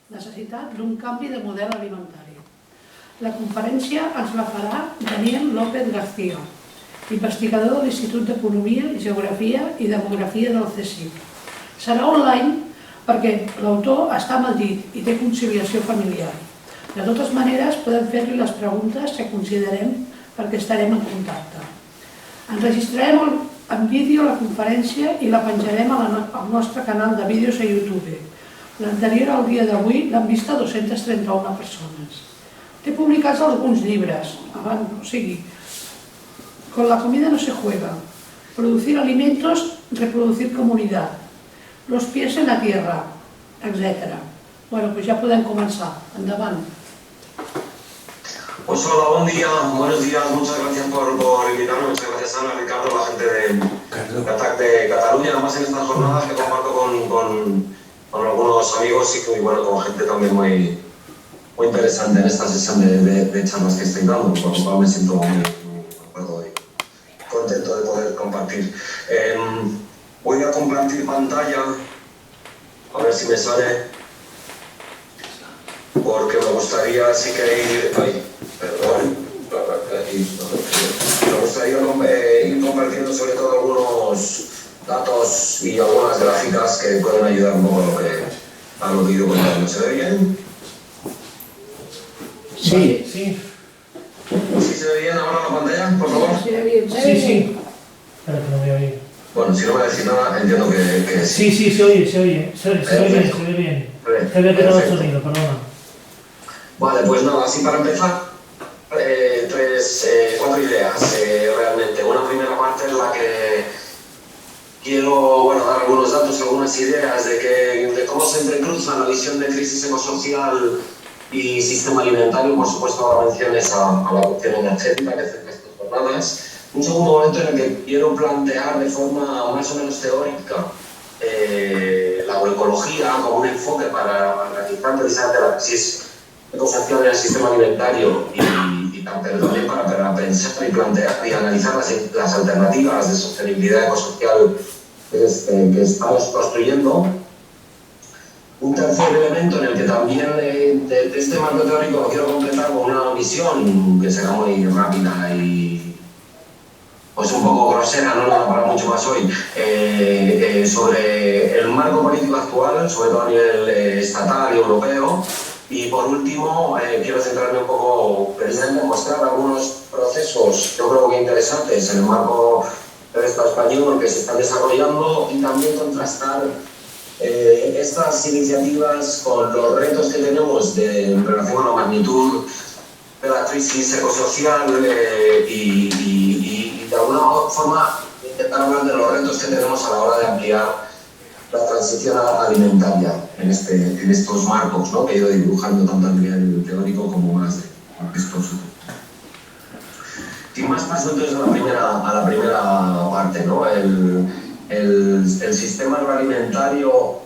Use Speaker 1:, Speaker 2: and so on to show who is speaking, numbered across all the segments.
Speaker 1: necessitat d'un canvi de model alimentari. La conferència ens la farà Daniel López García, investigador de l'Institut d'Economia, Geografia i Demografia del CSIC. Serà online perquè l'autor està a Madrid i té conciliació familiar. De totes maneres, podem fer-li les preguntes que considerem perquè estarem en contacte. Enregistrarem en vídeo la conferència i la penjarem al nostre canal de vídeos a YouTube. L'anterior al dia d'avui l'han vista 231 persones. Té publicats alguns llibres, o sigui, Con la comida no se juega, Producir alimentos, reproducir comunidad, Los pies en la tierra, etc. Bueno, pues ja podem començar. Endavant.
Speaker 2: Pues hola, buen día, buenos días, muchas gracias por invitarme, muchas gracias Ana, Ricardo, la gente de ATAC de Cataluña, además en estas jornadas que comparto con algunos amigos y bueno, con gente también muy interesante en esta sesión de charlas que estoy dando, por lo cual me siento muy contento de poder compartir. Voy a compartir pantalla, a ver si me sale, porque me gustaría, si queréis, me gustaría ir compartiendo sobre todo algunos datos y algunas gráficas que pueden ayudar un poco a lo que he ido contando. ¿Se ve bien?
Speaker 3: Sí, sí.
Speaker 2: ¿Sí se ve bien ahora la pantalla, por favor?
Speaker 1: Se ve bien.
Speaker 3: Sí. Espera que no voy a oír.
Speaker 2: Bueno, si no me decís nada, entiendo que sí.
Speaker 3: Sí, se oye. Se ve bien. Se ve que no el sonido, perdona.
Speaker 2: Vale, pues nada, así para empezar, cuatro ideas realmente. Una primera parte en la que quiero dar algunos datos, algunas ideas de cómo se entrecruzan la visión de crisis ecosocial y sistema alimentario, por supuesto ahora menciones a la cuestión energética que cerca estas jornadas. Un segundo momento en el que quiero plantear de forma más o menos teórica la agroecología como un enfoque para analizar precisamente la crisis ecosocial del sistema alimentario pero también para pensar y plantear y analizar las alternativas de sostenibilidad ecosocial que estamos construyendo. Un tercer elemento en el que también de este marco teórico lo quiero completar con una visión que será muy rápida y pues un poco grosera, no nos da para mucho más hoy, sobre el marco político actual, sobre todo a nivel estatal y europeo. Y por último, quiero centrarme un poco precisamente en mostrar algunos procesos, yo creo que interesantes en el marco del Estado español que se están desarrollando y también contrastar estas iniciativas con los retos que tenemos en relación a la magnitud de la crisis ecosocial y de alguna forma intentar hablar de los retos que tenemos a la hora de ampliar la transición alimentaria en estos marcos, ¿no? Que he ido dibujando tanto a nivel teórico como más vistoso. Sin más paso entonces a la primera parte, ¿no? El sistema agroalimentario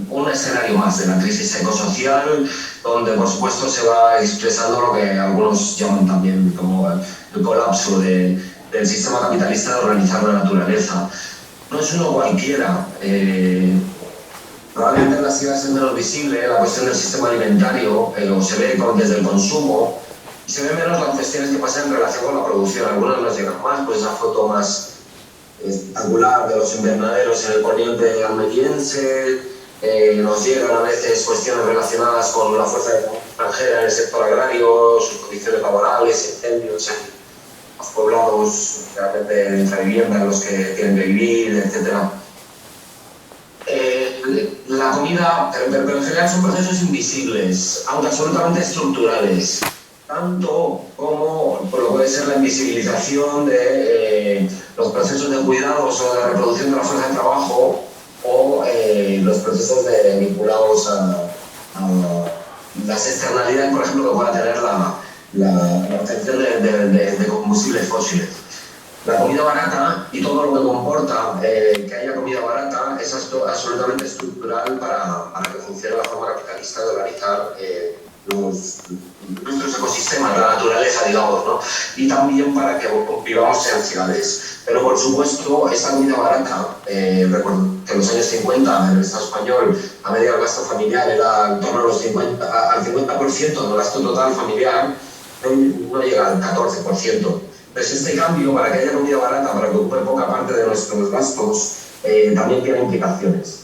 Speaker 2: un escenario más de la crisis ecosocial, donde por supuesto se va expresando lo que algunos llaman también como el colapso del sistema capitalista de organizar la naturaleza. No es uno cualquiera. Probablemente en las ideas es menos visible la cuestión del sistema alimentario, o se ve desde el consumo, y se ven menos las cuestiones que pasan en relación con la producción. Algunas nos llegan más, pues esa foto más espectacular de los invernaderos en el poniente almeriense, nos llegan a veces cuestiones relacionadas con la fuerza extranjera en el sector agrario, sus condiciones laborales, incendios en los poblados realmente de infravivienda en los que tienen que vivir, etc. La comida, pero en general son procesos invisibles, aunque absolutamente estructurales, tanto como lo puede ser la invisibilización de los procesos de cuidados o de reproducción de la fuerza de trabajo o los procesos vinculados a las externalidades, por ejemplo, que pueda tener la obtención de combustibles fósiles. La comida barata y todo lo que comporta que haya comida barata es absolutamente estructural para que funcione la forma capitalista de organizar nuestros ecosistemas, la naturaleza, digamos, ¿no? Y también para que vivamos en ciudades. Pero, por supuesto, esta comida barata, recuerdo que en los años 50, en el Estado español, la media del gasto familiar era en torno al 50% del gasto total familiar, no llega al 14%. Entonces, este cambio, para que haya comida barata, para que ocupe poca parte de nuestros gastos, también tiene implicaciones.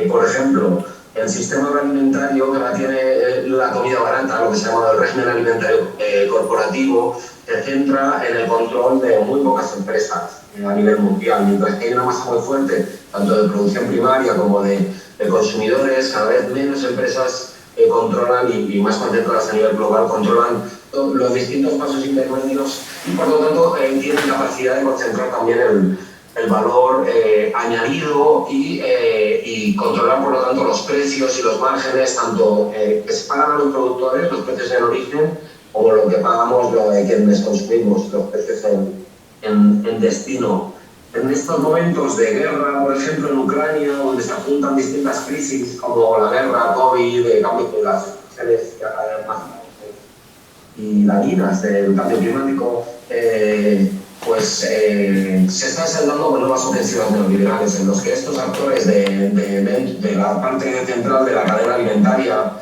Speaker 2: Por ejemplo, el sistema agroalimentario que mantiene la comida barata, lo que se llama el régimen alimentario corporativo, se centra en el control de muy pocas empresas a nivel mundial, mientras que hay una masa muy fuerte, tanto de producción primaria como de consumidores. Cada vez menos empresas controlan y más concentradas a nivel global, controlan los distintos pasos intermedios y por lo tanto tienen capacidad de concentrar también el valor añadido y controlar por lo tanto los precios y los márgenes, tanto que se pagan a los productores, los precios en origen, como lo que pagamos quienes consumimos, los precios en destino. En estos momentos de guerra, por ejemplo, en Ucrania, donde se juntan distintas crisis como la guerra, COVID, el cambio de las situaciones y dañinas del cambio climático, se está saldando con nuevas ofensivas neoliberales en los que estos actores de la parte central de la cadena alimentaria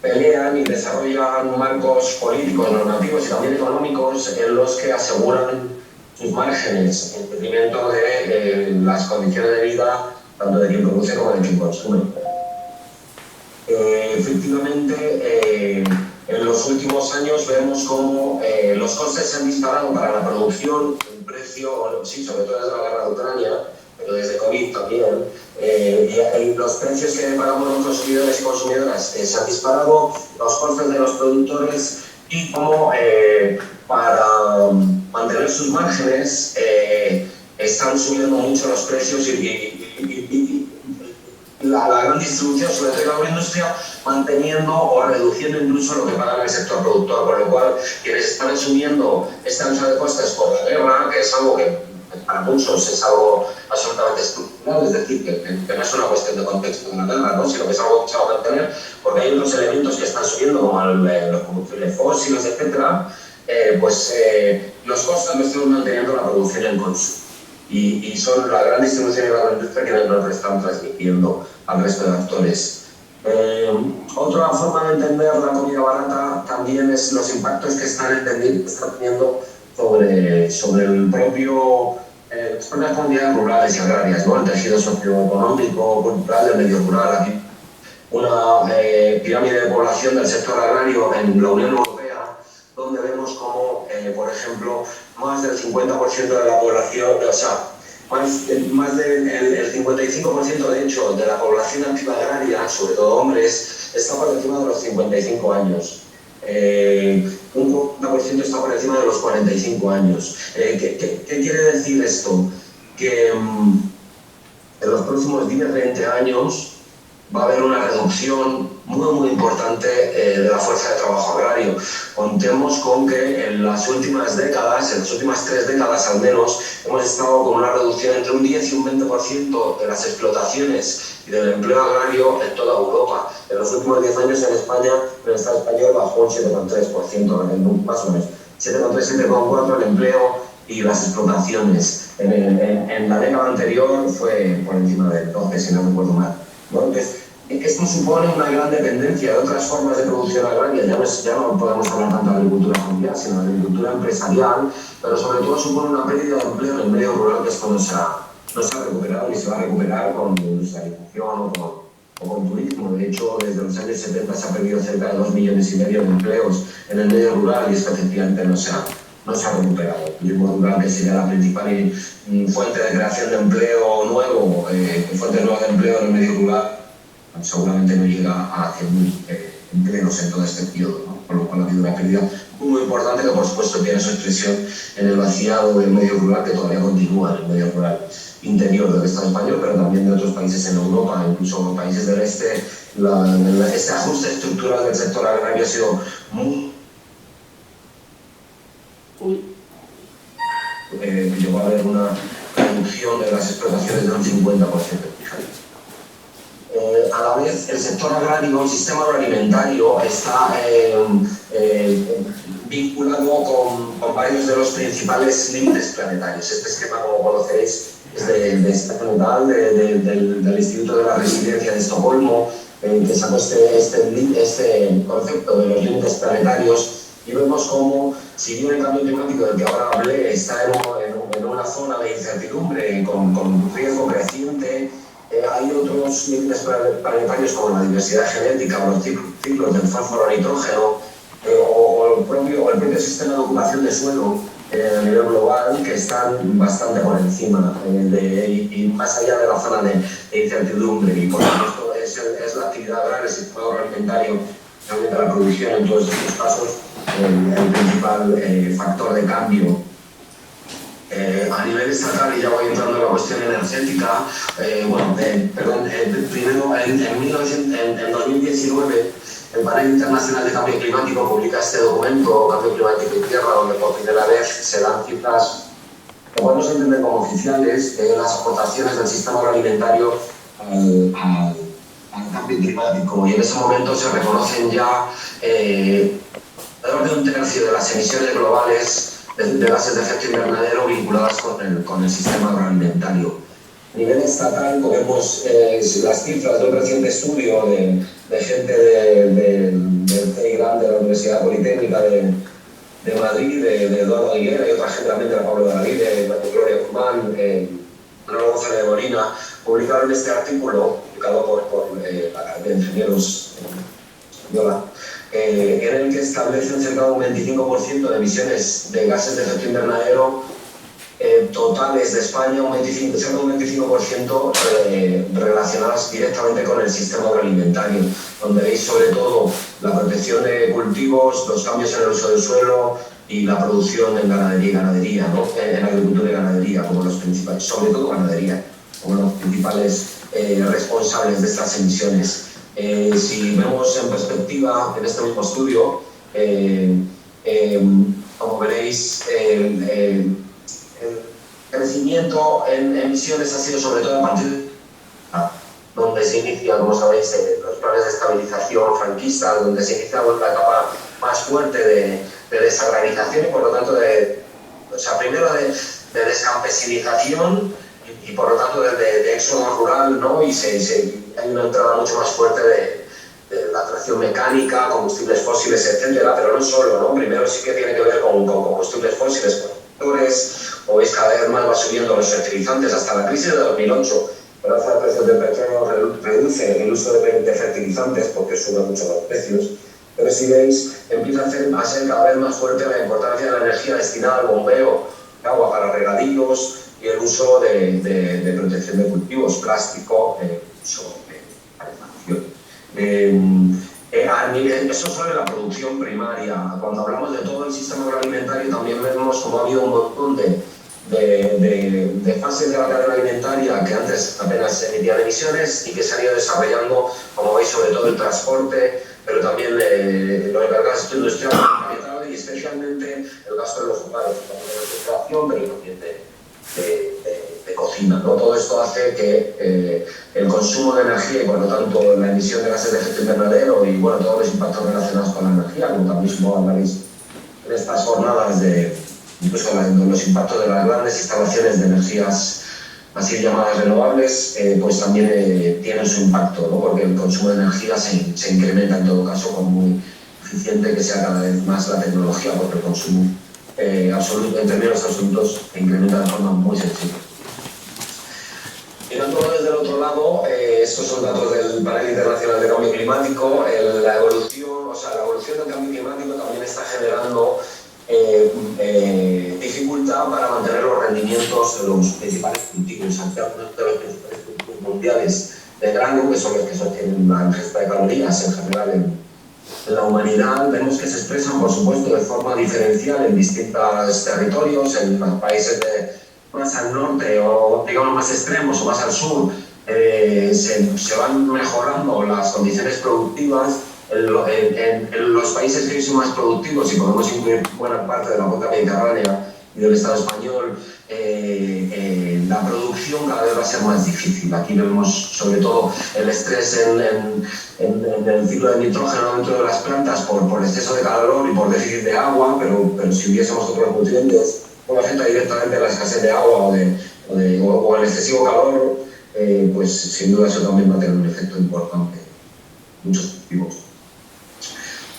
Speaker 2: pelean y desarrollan marcos políticos, normativos y también económicos en los que aseguran sus márgenes en detrimento de las condiciones de vida tanto de quien produce como de quien consume. Efectivamente, en los últimos años vemos cómo los costes se han disparado para la producción, el precio, sí, sobre todo desde la guerra de Ucrania, pero desde COVID también, y los precios que pagamos los consumidores y consumidoras se han disparado, los costes de los productores y cómo para mantener sus márgenes están subiendo mucho los precios y la gran distribución, sobre todo la agroindustria, manteniendo o reduciendo incluso lo que paga el sector productor, con lo cual quienes están asumiendo este alza de costes por la guerra, que es algo que para muchos es algo absolutamente estructural, es decir, que no es una cuestión de contexto de la guerra, ¿no? Sino que es algo que se va a mantener, porque hay otros elementos que están subiendo, como los combustibles fósiles, etcétera, los costes los estamos manteniendo la producción y el consumo. Y son la gran distribución y la agroindustria quienes nos están transmitiendo al resto de actores. Otra forma de entender la comida barata también es los impactos que están teniendo sobre el propio sobre las comunidades rurales y agrarias, ¿no? El tejido socioeconómico, cultural del medio rural. Aquí una pirámide de población del sector agrario en la Unión Europea, donde vemos como, por ejemplo, más del 50% de la población, o sea, más del 55% de hecho de la población activa agraria, sobre todo hombres, está por encima de los 55 años. Un 40% está por encima de los 45 años. ¿Qué quiere decir esto? Que en los próximos 10-20 años va a haber una reducción muy importante de la fuerza de trabajo agrario. Contemos con que en las últimas décadas, en las últimas 3 décadas al menos, hemos estado con una reducción entre un 10 y un 20% de las explotaciones y del empleo agrario en toda Europa. En los últimos 10 años en España, el Estado español bajó un 7,3%, más o menos. 7,3, 7,4% el empleo y las explotaciones. En la década anterior fue por encima del 12, si no recuerdo mal, ¿no? Entonces, esto supone una gran dependencia de otras formas de producción agraria. Ya no podemos hablar tanto de agricultura familiar, sino de agricultura empresarial, pero sobre todo supone una pérdida de empleo en el medio rural, que esto no se ha recuperado ni se va a recuperar con industrialización o con turismo. De hecho, desde los años 70 se ha perdido cerca de 2,5 millones de empleos en el medio rural y esto efectivamente no se ha recuperado. El turismo rural, que sería la principal fuente de creación de empleo nuevo, fuente nueva de empleo en el medio rural, seguramente no llega a 100.000 empleos en todo este periodo, ¿no? Por lo cual ha habido una pérdida muy importante que por supuesto tiene su expresión en el vaciado del medio rural, que todavía continúa en el medio rural interior del Estado español, pero también de otros países en Europa, incluso en países del este. Este ajuste estructural del sector agrario ha sido muy... llegó a haber una reducción de las explotaciones de un 50%. A la vez, el sector agrario, el sistema agroalimentario, está varios de los principales límites planetarios. Este esquema, como conoceréis, es de esta fundal del Instituto de la Resiliencia de Estocolmo, que sacó este concepto de los límites planetarios, y vemos cómo, si bien el cambio climático del que ahora hablé está en una zona de incertidumbre con riesgo creciente, hay otros límites planetarios como la diversidad genética o los ciclos del fósforo-nitrógeno o el propio sistema de ocupación de suelo a nivel global, que están bastante por encima y más allá de la zona de incertidumbre. Y por supuesto es la actividad agraria, el sistema agroalimentario, realmente la producción en todos estos casos, el principal factor de cambio. A nivel estatal, y ya voy entrando en la cuestión energética, primero en 2019 el Panel Internacional de Cambio Climático publica este documento, Cambio Climático y Tierra, donde por primera vez se dan cifras que podemos entender como oficiales de las aportaciones del sistema agroalimentario al cambio climático, y en ese momento se reconocen ya alrededor de un tercio de las emisiones globales de gases de efecto invernadero vinculadas con el sistema agroalimentario. A nivel estatal, vemos las cifras de un reciente estudio de gente del CEIGRAM, de la Universidad Politécnica de Madrid, de Eduardo Higuera y otra gente también de la Pablo de David, de Gloria Guzmán, Manolo González de Molina, publicaron este artículo, publicado por la Academia de Ingenieros Española, en el que establecen cerca de un 25% de emisiones de gases de efecto invernadero totales de España, cerca de un 25% relacionadas directamente con el sistema agroalimentario, donde veis sobre todo la protección de cultivos, los cambios en el uso del suelo y la producción en ganadería, ¿no? En agricultura y ganadería, como los principales, sobre todo ganadería, como los principales responsables de estas emisiones. Si vemos en perspectiva en este mismo estudio, como veréis, el crecimiento en emisiones ha sido sobre todo a partir de donde se inicia, como sabéis, los planes de estabilización franquistas, donde se inicia la etapa más fuerte de desagrarización y por lo tanto primero de descampesinización y por lo tanto de éxodo rural, ¿no? Y hay una entrada mucho más fuerte de la tracción mecánica, combustibles fósiles, etcétera, pero no solo, ¿no? Primero sí que tiene que ver con combustibles fósiles, con tractores, o veis cada vez más va subiendo los fertilizantes hasta la crisis de 2008. El alza de precios del petróleo reduce el uso de fertilizantes porque suben mucho los precios, pero si veis, empieza a ser cada vez más fuerte la importancia de la energía destinada al bombeo de agua para regadíos y el uso de protección de cultivos, plástico, uso de calefacción. Eso sobre la producción primaria. Cuando hablamos de todo el sistema agroalimentario también vemos como ha habido un montón de fases de la cadena alimentaria que antes apenas emitían emisiones y que se han ido desarrollando, como veis, sobre todo el transporte, pero también el gasto industrial y especialmente el gasto de los hogares, de refrigeración, pero también de cocina, ¿no? Todo esto hace que el consumo de energía y por lo tanto la emisión de gases de efecto invernadero y bueno, todos los impactos relacionados con la energía, como también hablaréis en estas jornadas incluso los impactos de las grandes instalaciones de energías así llamadas renovables, pues también tienen su impacto, ¿no? Porque el consumo de energía se incrementa en todo caso, con muy eficiente que sea cada vez más la tecnología, porque el consumo absoluto, en términos absolutos, se incrementa de forma muy sensible. Mirando desde el otro lado, estos son datos del Panel Internacional de Cambio Climático. La evolución del cambio climático también está generando dificultad para mantener los rendimientos de los principales cultivos. Algunos de los principales cultivos mundiales de grano, que son los que sostienen la ingesta de calorías en general en la humanidad, vemos que se expresan, por supuesto, de forma diferencial en distintos territorios, en los países más al norte o digamos más extremos o más al sur, se van mejorando las condiciones productivas. En los países que son más productivos, y podemos incluir buena parte de la cuenca mediterránea, y del Estado español, la producción cada vez va a ser más difícil. Aquí vemos sobre todo el estrés en el ciclo de nitrógeno dentro de las plantas por exceso de calor y por déficit de agua, pero si hubiésemos otros nutrientes, no afecta directamente a la escasez de agua o al excesivo calor, pues sin duda eso también va a tener un efecto importante en muchos motivos.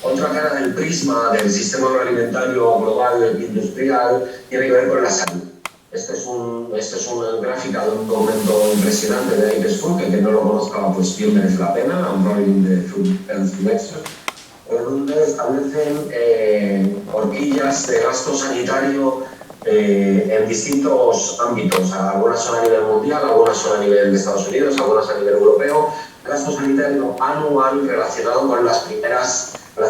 Speaker 2: Otra cara del prisma del sistema agroalimentario global industrial tiene que ver con la salud. Esta es una gráfica de un documento impresionante de Aires Food, que no lo conozca pues bien merece la pena, Unrolling the Food Health Lecture, donde establecen horquillas de gasto sanitario en distintos ámbitos. Algunas son a nivel mundial, algunas son a nivel de Estados Unidos, algunas a nivel europeo. Gasto sanitario anual relacionado con las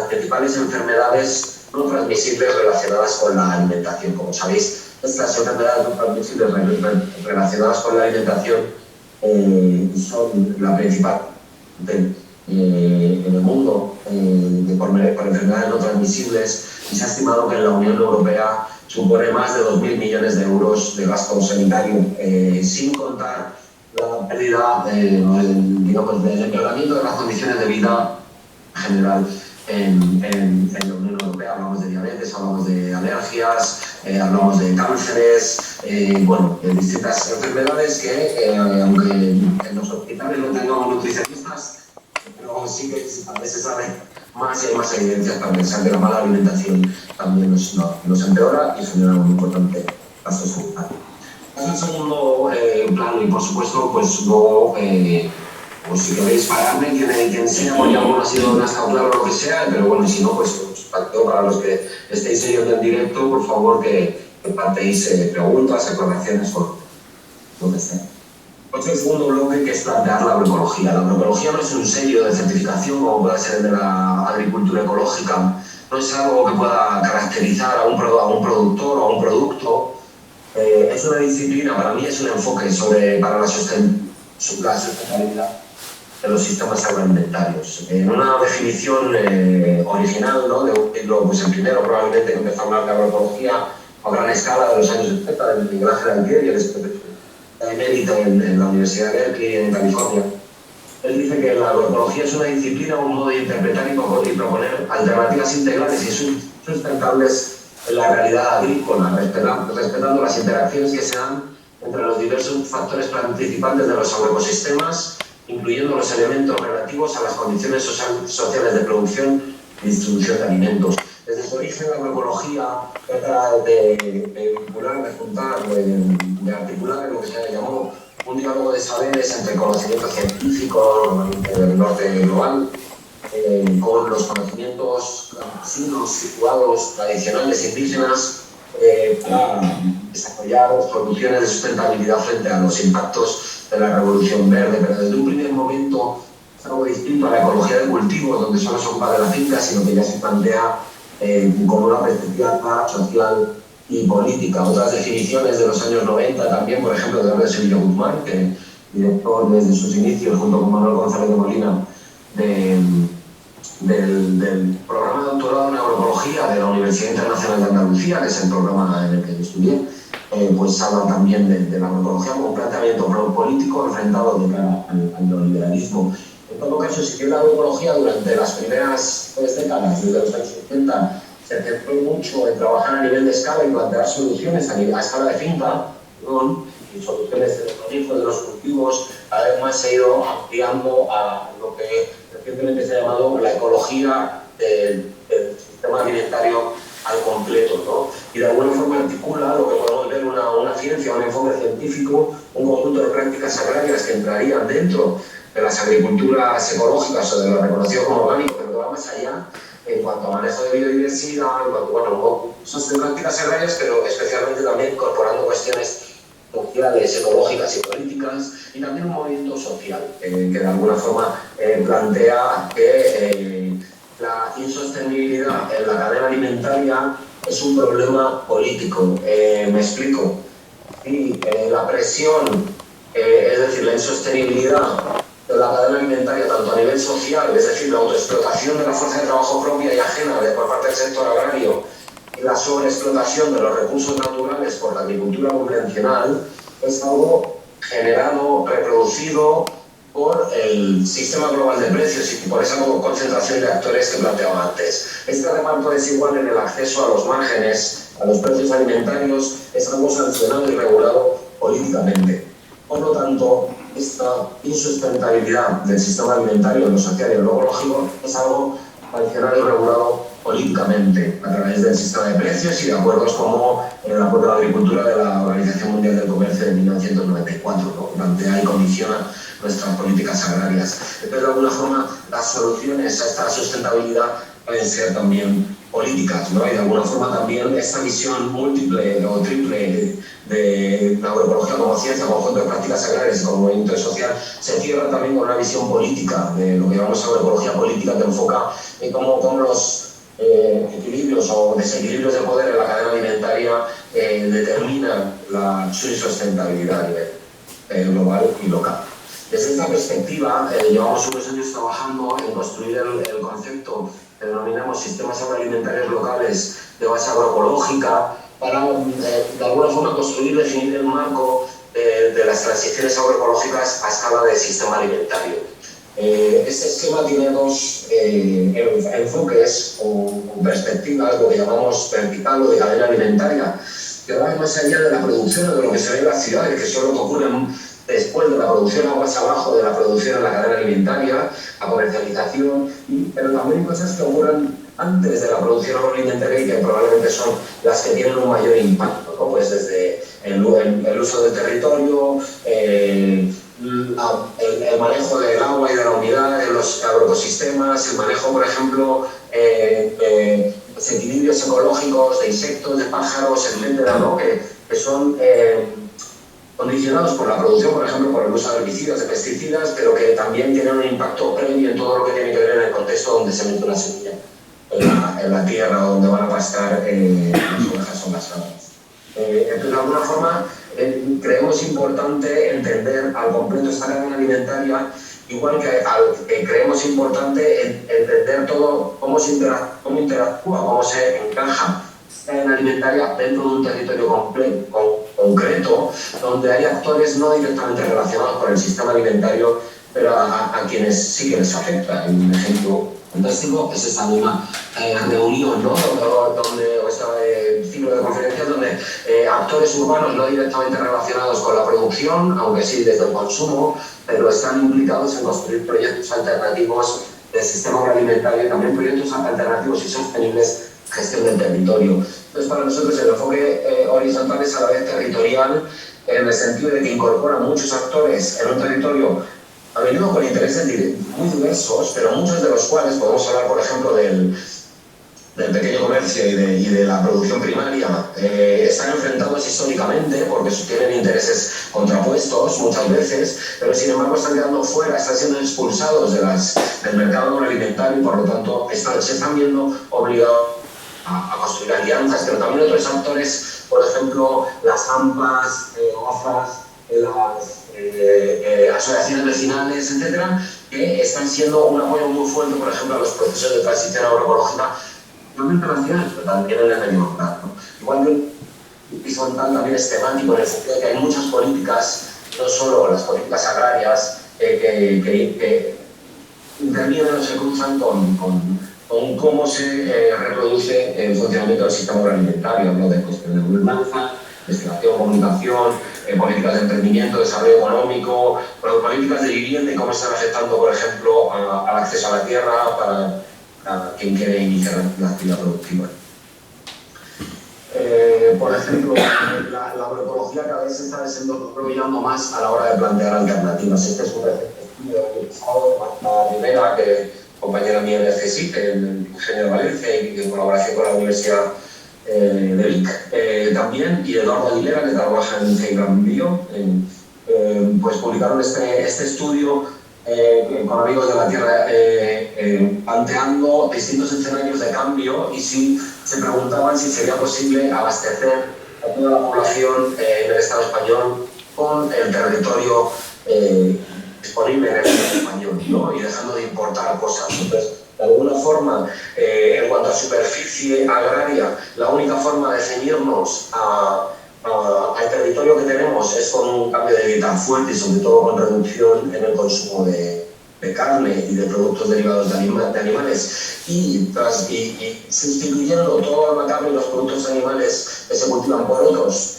Speaker 2: principales enfermedades no transmisibles relacionadas con la alimentación. Como sabéis, estas enfermedades no transmisibles relacionadas con la alimentación son la principal en el mundo por enfermedades no transmisibles, y se ha estimado que en la Unión Europea supone más de 2.000 millones de euros de gasto sanitario, sin contar la pérdida, digamos, del empeoramiento de las condiciones de vida general en la Unión Europea. Hablamos de diabetes, hablamos de alergias, hablamos de cánceres, bueno, de distintas enfermedades que, aunque en los hospitales no tengamos nutricionistas, pero sí que a veces sabe más y hay más evidencias para pensar que la mala alimentación también nos empeora y genera un importante gasto sanitario. En segundo plano, y por supuesto, pues luego, pues si queréis pararme, quien enseña por algo no ha sido no ha estado claro lo que sea, pero bueno, si no, pues planteo para los que estéis siguiendo en directo, por favor que planteéis preguntas, aclaraciones o donde esté. El segundo bloque, que es plantear la agroecología. La agroecología no es un sello de certificación como puede ser el de la agricultura ecológica, no es algo que pueda caracterizar a un productor o a un producto. Es una disciplina, para mí es un enfoque para la sustentabilidad de los sistemas agroalimentarios. En una definición original, ¿no?, de un libro, pues el primero probablemente que empezó a hablar de agroecología a gran escala de los años 70, de Miguel Ángel Altieri, el emérito en la Universidad de Berkeley, en California. Él dice que la agroecología es una disciplina, un modo de interpretar y proponer alternativas integrales y sustentables en la realidad agrícola, respetando las interacciones que se dan entre los diversos factores participantes de los agroecosistemas, incluyendo los elementos relativos a las condiciones sociales de producción y distribución de alimentos. Desde su origen, la agroecología trata de vincular, de juntar, de articular en lo que se llamó un diálogo de saberes entre conocimiento científico del norte global, con los conocimientos campesinos, situados, tradicionales, indígenas, para desarrollar soluciones de sustentabilidad frente a los impactos de la revolución verde. Pero desde un primer momento es algo distinto a la ecología de cultivo, donde solo se ocupa de la finca, sino que ya se plantea como una perspectiva social y política. Otras definiciones de los años 90 también, por ejemplo, de Gabriel Sevilla Guzmán, que director desde sus inicios, junto con Manuel González de Molina, del programa de doctorado en agroecología de la Universidad Internacional de Andalucía, que es el programa en el que yo estudié, pues habla también de la agroecología como un planteamiento político enfrentado al neoliberalismo. En todo caso, si bien la agroecología durante las primeras 3 décadas, desde los años 70, se centró mucho en trabajar a nivel de escala y plantear soluciones a escala de finca, y soluciones de los manejo de los cultivos, además se ha ido ampliando a lo que recientemente se ha llamado la ecología del sistema alimentario al completo, ¿no? Y de alguna forma articula lo que podemos ver una ciencia, un enfoque científico, un conjunto de prácticas agrarias que entrarían dentro de las agriculturas ecológicas o de lo reconocido como orgánico, pero que va más allá en cuanto a manejo de biodiversidad, en cuanto a son prácticas agrarias, pero especialmente también incorporando cuestiones sociales, ecológicas y políticas, y también un movimiento social que de alguna forma plantea que la insostenibilidad en la cadena alimentaria es un problema político. Me explico. Y la presión, es decir, la insostenibilidad de la cadena alimentaria, tanto a nivel social, es decir, la autoexplotación de la fuerza de trabajo propia y ajena por parte del sector agrario, y la sobreexplotación de los recursos naturales por la agricultura convencional es algo generado, reproducido por el sistema global de precios y por esa concentración de actores que planteaba antes. Este reparto desigual en el acceso a los márgenes, a los precios alimentarios, es algo sancionado y regulado políticamente. Por lo tanto, esta insustentabilidad del sistema alimentario, en lo social y en lo ecológico, es algo sancionado y regulado políticamente a través del sistema de precios y de acuerdos como el Acuerdo de la Agricultura de la Organización Mundial del Comercio de 1994, ¿no? Plantea y condiciona nuestras políticas agrarias. Entonces, de alguna forma, las soluciones a esta sustentabilidad pueden ser también políticas, ¿no? Y de alguna forma también esta visión múltiple o triple de la agroecología como ciencia, como conjunto de prácticas agrarias y como movimiento social, se cierra también con una visión política de lo que llamamos agroecología política, que enfoca en cómo los equilibrios o desequilibrios de poder en la cadena alimentaria determinan su insustentabilidad a nivel global y local. Desde esta perspectiva, llevamos unos años trabajando en construir el concepto que denominamos sistemas agroalimentarios locales de base agroecológica para, de alguna forma, construir y definir el marco de las transiciones agroecológicas a escala de sistema alimentario. Este esquema tiene dos enfoques o perspectivas, lo que llamamos vertical o de cadena alimentaria, que va más allá de la producción o de lo que se ve en las ciudades, que son lo que ocurre después de la producción aguas abajo de la producción en la cadena alimentaria, la comercialización, pero también cosas que ocurren antes de la producción agroalimentaria y que probablemente son las que tienen un mayor impacto, ¿no? Pues desde el uso del territorio, el manejo del agua y de la humedad en los agroecosistemas, el manejo, por ejemplo, de los equilibrios ecológicos de insectos, de pájaros, etcétera, ¿no? que son condicionados por la producción, por ejemplo, por el uso de herbicidas, de pesticidas, pero que también tienen un impacto previo en todo lo que tiene que ver en el contexto donde se mete una semilla en la tierra, donde van a pastar las ovejas o las cabras. Entonces, de alguna forma, creemos importante entender al completo esta cadena alimentaria, igual que creemos importante entender todo cómo interactúa, cómo se encaja esta cadena alimentaria dentro de un territorio concreto, donde hay actores no directamente relacionados con el sistema alimentario, pero a quienes sí que les afecta. Un ejemplo fantástico es esta misma reunión, ¿no? O este ciclo de conferencias donde actores urbanos no directamente relacionados con la producción, aunque sí desde el consumo, pero están implicados en construir proyectos alternativos del sistema agroalimentario y también proyectos alternativos y sostenibles de gestión del territorio. Entonces, para nosotros el enfoque horizontal es a la vez territorial, en el sentido de que incorpora muchos actores en un territorio a menudo con intereses muy diversos, pero muchos de los cuales podemos hablar, por ejemplo, del pequeño comercio y de la producción primaria, están enfrentados históricamente porque tienen intereses contrapuestos muchas veces, pero sin embargo están quedando fuera, están siendo expulsados del mercado agroalimentario y por lo tanto se están viendo obligados a construir alianzas, pero también otros actores, por ejemplo, las AMPAs, OAFAS, las asociaciones vecinales, etcétera, que están siendo un apoyo muy fuerte, por ejemplo, a los procesos de transición agroecológica, no internacionales, pero también en el medio rural, ¿no? Igual que el horizontal también es temático en el sentido de que hay muchas políticas, no solo las políticas agrarias, que intervienen o se cruzan con cómo se reproduce el funcionamiento del sistema agroalimentario. Hablo de cuestión de gobernanza, investigación, comunicación, políticas de emprendimiento, desarrollo económico, políticas de vivienda y cómo están afectando, por ejemplo, al acceso a la tierra para quien quiere iniciar la actividad productiva. Por ejemplo, la agroecología cada vez se está desarrollando más a la hora de plantear alternativas. Este es un estudio del Estado, Marta Rivera, compañera mía del CSIC, en Ingenio de Valencia, y en colaboración con la Universidad de Vic también, y Eduardo Aguilera, que trabaja en Ceibran Bio, pues publicaron este estudio con Amigos de la Tierra, planteando distintos escenarios de cambio y si se preguntaban si sería posible abastecer a toda la población en el Estado español con el territorio disponible en el Estado español, ¿no? Y dejando de importar cosas. Entonces, De alguna forma, en cuanto a superficie agraria, la única forma de ceñirnos al territorio que tenemos es con un cambio de dieta fuerte y sobre todo con reducción en el consumo de carne y de productos derivados de animales y sustituyendo toda la carne y los productos animales que se cultivan por otros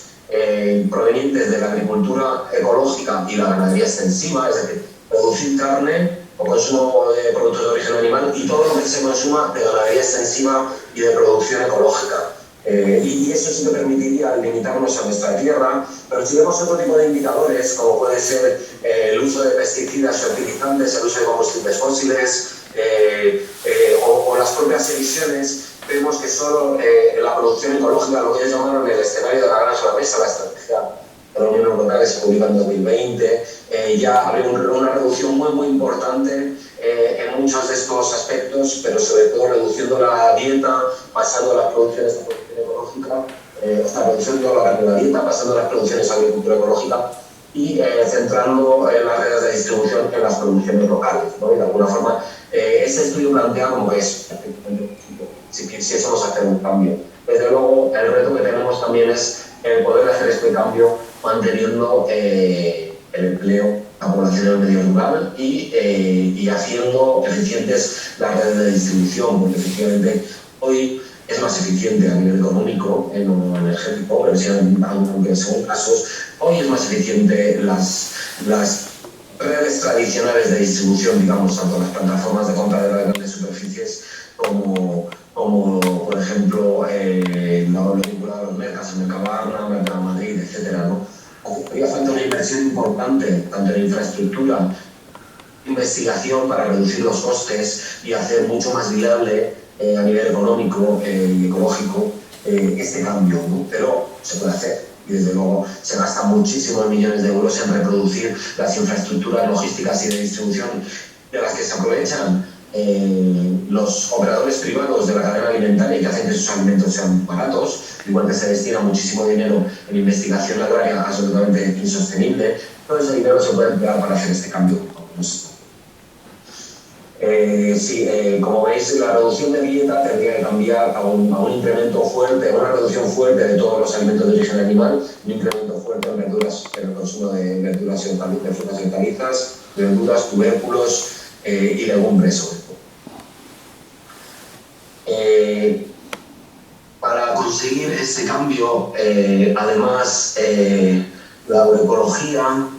Speaker 2: provenientes de la agricultura ecológica y la ganadería extensiva, es decir, producir carne o consumo de productos de origen animal y todo lo que se consuma de ganadería extensiva y de producción ecológica. Y eso sí que permitiría limitarnos a nuestra tierra, pero si vemos otro tipo de indicadores, como puede ser el uso de pesticidas y fertilizantes, el uso de combustibles fósiles o las propias emisiones, vemos que solo la producción ecológica, lo que ellos llamaron el escenario de la granja a la mesa, la estrategia de la Unión Europea que se publicó en 2020, ya había una reducción muy importante en muchos de estos aspectos, pero sobre todo reduciendo la dieta, pasando a las producciones de producción ecológica, reduciendo la dieta, pasando a las producciones de agricultura ecológica y centrando en las redes de distribución en las producciones locales, ¿no? Y de alguna forma, este estudio plantea como que es si quisiésemos hacer un cambio. Desde luego, el reto que tenemos también es el poder hacer este cambio manteniendo el empleo, la población en el medio rural y haciendo eficientes las redes de distribución, porque efectivamente hoy es más eficiente a nivel económico, no energético, pero aunque según casos, hoy es más eficiente las redes tradicionales de distribución, digamos, tanto las plataformas de compra de grandes superficies como por ejemplo, lo vinculado a los mercados, Mercabarna, Mercamadrid, etcétera, ¿no? Haría falta una inversión importante, tanto en infraestructura, investigación para reducir los costes y hacer mucho más viable a nivel económico y ecológico este cambio, ¿no? Pero se puede hacer y desde luego se gasta muchísimos millones de euros en reproducir las infraestructuras logísticas y de distribución de las que se aprovechan los operadores privados de la cadena alimentaria y que hacen que sus alimentos sean baratos, igual que se destina muchísimo dinero en investigación agraria absolutamente insostenible. Todo ese dinero se puede emplear para hacer este cambio. Como veis, la reducción de dieta tendría que cambiar a un incremento fuerte, a una reducción fuerte de todos los alimentos de origen animal, un incremento fuerte en verduras, en el consumo de verduras y hortalizas, de frutas y hortalizas, verduras, tubérculos y legumbres sobre todo. Para conseguir este cambio, además, la agroecología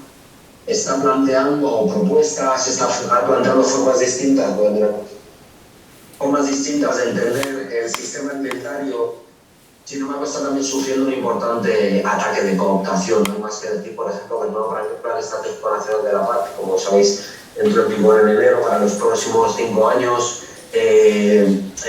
Speaker 2: está planteando propuestas, está planteando formas distintas de entender el sistema alimentario. Sin embargo, está también sufriendo un importante ataque de cooptación. No hay más que decir, por ejemplo, que el nuevo Plan Estratégico Nacional de la PAC, como sabéis, entró en vigor en enero para los próximos 5 años.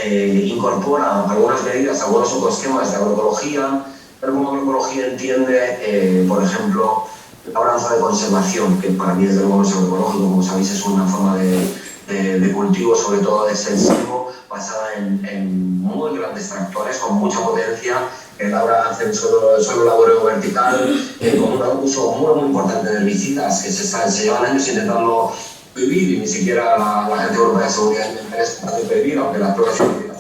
Speaker 2: Incorpora algunas medidas, algunos subesquemas de agroecología, pero como agroecología entiende, por ejemplo, la labranza de conservación, que para mí desde luego no es agroecológico, como sabéis es una forma de cultivo, sobre todo de extensivo, basada en muy grandes tractores con mucha potencia, que ahora hacen solo laboreo vertical, con un uso muy importante de herbicidas, que se llevan años intentando prohibir y ni siquiera la Agencia Europea de Seguridad Alimentaria es capaz de prohibir, aunque las pruebas científicas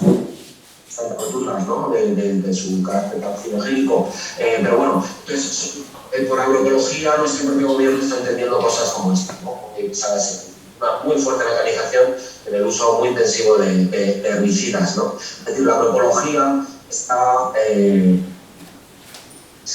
Speaker 2: están rotundas, ¿no? de su carácter carcinogénico. Pero bueno, entonces, por agroecología nuestro propio gobierno está entendiendo cosas como esta, ¿no? ¿Sabes? Una muy fuerte mecanización en el uso muy intensivo de herbicidas, ¿no? Es decir, la agroecología se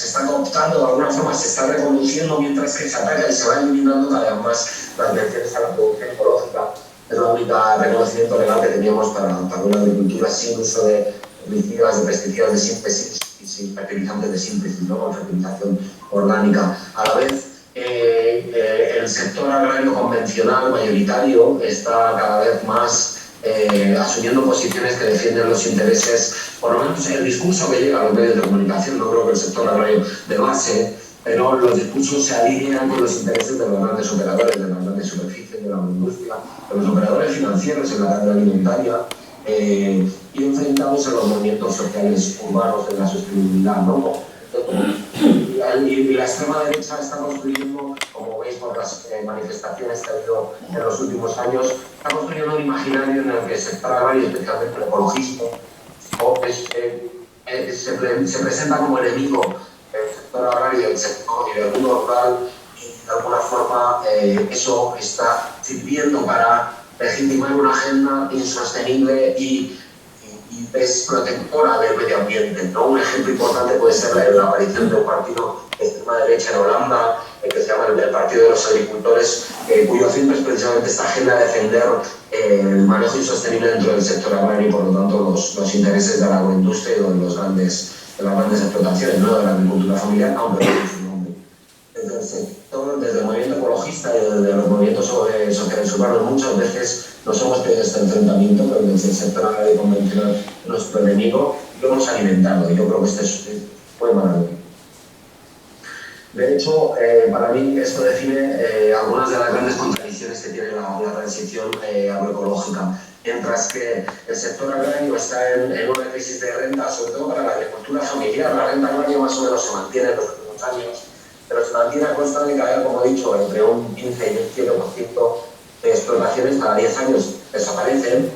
Speaker 2: está cooptando, de alguna forma se está reconduciendo mientras que se ataca y se va eliminando cada vez más las vertientes a la producción ecológica. Es la única reconocimiento legal que teníamos para una agricultura sin uso de herbicidas, de pesticidas de síntesis y sin fertilizantes de síntesis, ¿no? Con fertilización orgánica. A la vez, el sector agrario convencional mayoritario está cada vez más asumiendo posiciones que defienden los intereses, por lo menos el discurso que llega a los medios de comunicación. No creo que el sector agrario de base, pero los discursos se alinean con los intereses de los grandes operadores, de las grandes superficies, de la industria, de los operadores financieros en la cadena alimentaria y enfrentados a los movimientos sociales urbanos de la sostenibilidad, ¿no? Y la extrema derecha está construyendo, como veis por otras manifestaciones que ha habido en los últimos años, está construyendo un imaginario en el que el sector agrario, especialmente el ecologista, se presenta como enemigo del sector agrario y del mundo rural, y de alguna forma eso está sirviendo para legitimar una agenda insostenible y desprotectora del medio ambiente, ¿no? Un ejemplo importante puede ser la aparición de un partido de extrema derecha en Holanda, que se llama el Partido de los Agricultores, cuyo fin es precisamente esta agenda de defender el manejo insostenible dentro del sector agrario y por lo tanto los intereses de la agroindustria y de las grandes explotaciones, ¿no? De la agricultura familiar, aunque no tiene su nombre. Desde el sector, desde el movimiento ecologista y desde los movimientos sociales urbanos, muchas veces nos hemos pedido este enfrentamiento, pero desde el sector agrario convencional es nuestro enemigo y lo hemos alimentado. Y yo creo que este es muy maravilloso. De hecho, para mí esto define algunas de las grandes contradicciones que tiene la transición agroecológica. Mientras que el sector agrario está en una crisis de renta, sobre todo para la agricultura familiar, la renta agraria más o menos se mantiene en los últimos años, pero se mantiene a costa de caer, como he dicho, entre un 15 y un 7% de explotaciones cada 10 años desaparecen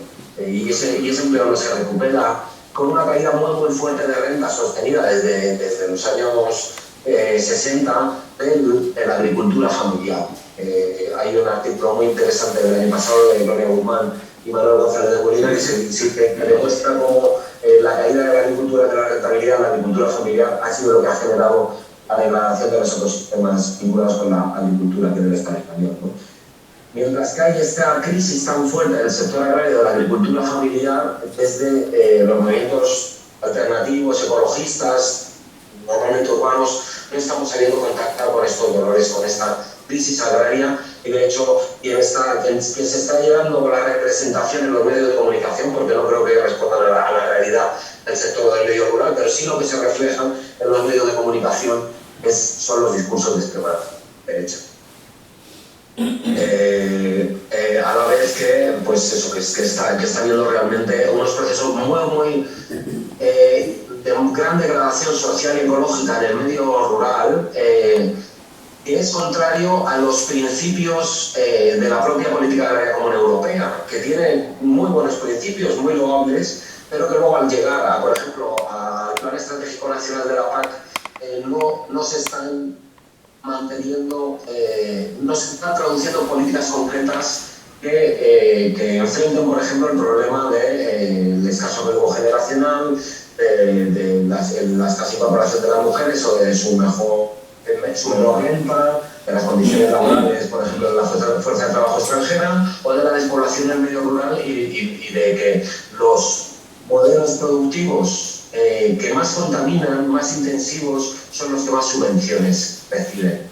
Speaker 2: y ese empleo no se recupera, con una caída muy fuerte de renta sostenida desde los años 60 de la agricultura familiar. Hay un artículo muy interesante del año pasado de Gloria Guzmán y Manuel González de Molina que demuestra cómo la caída de la agricultura, de la rentabilidad de la agricultura familiar ha sido lo que ha generado la degradación de los ecosistemas vinculados con la agricultura que debe estar español, ¿no? Mientras que hay esta crisis tan fuerte del sector agrario de la agricultura familiar, desde los movimientos alternativos, ecologistas, normalmente urbanos, no estamos sabiendo contactar con estos dolores, con esta crisis agraria, y de hecho quien se está llevando con la representación en los medios de comunicación, porque no creo que respondan a la realidad del sector del medio rural, pero sí lo que se refleja en los medios de comunicación son los discursos de extrema derecha. A la vez que, pues eso, que está habiendo realmente unos procesos muy de gran degradación social y ecológica en el medio rural, que es contrario a los principios de la propia política agraria común europea, que tiene muy buenos principios, muy loables, pero que luego al llegar a, por ejemplo, al Plan Estratégico Nacional de la PAC, no se están manteniendo, no se están traduciendo políticas concretas que enfrenten, por ejemplo, el problema del escaso relevo generacional, de la escasa incorporación de las mujeres o de su menor renta, de las condiciones laborales, por ejemplo, de la fuerza de trabajo extranjera o de la despoblación del medio rural y de que los modelos productivos que más contaminan, más intensivos, son los que más subvenciones reciben.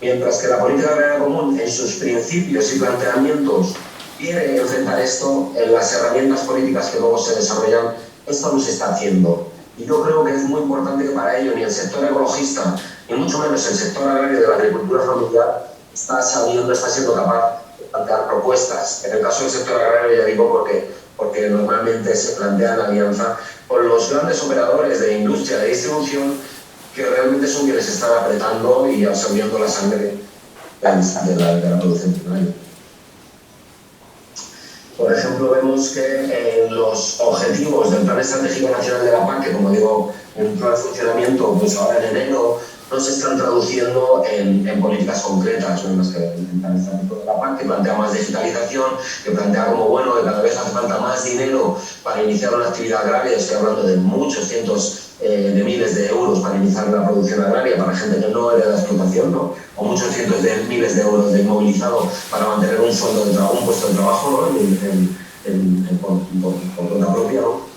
Speaker 2: Mientras que la política agraria común, en sus principios y planteamientos, quiere enfrentar esto, en las herramientas políticas que luego se desarrollan, esto no se está haciendo. Y yo creo que es muy importante que para ello ni el sector ecologista, ni mucho menos el sector agrario de la agricultura familiar, está siendo capaz de plantear propuestas. En el caso del sector agrario, ya digo, porque normalmente se plantea en alianza con los grandes operadores de industria, de distribución, que realmente son quienes están apretando y absorbiendo la sangre de la producción primaria. Por ejemplo, vemos que los objetivos del Plan Estratégico Nacional de la PAC, que como digo, entró en funcionamiento pues ahora en enero, no se están traduciendo en políticas concretas, no más que el Plan Estratégico de la PAC, que plantea más digitalización, que plantea como bueno que cada vez hace falta más dinero para iniciar una actividad agraria. Estoy hablando de muchos cientos de miles de euros para iniciar la producción agraria para gente que no hereda explotación, ¿no? O muchos cientos de miles de euros de inmovilizado para mantener un sueldo de trabajo, un puesto de trabajo, ¿no? por cuenta propia, ¿no?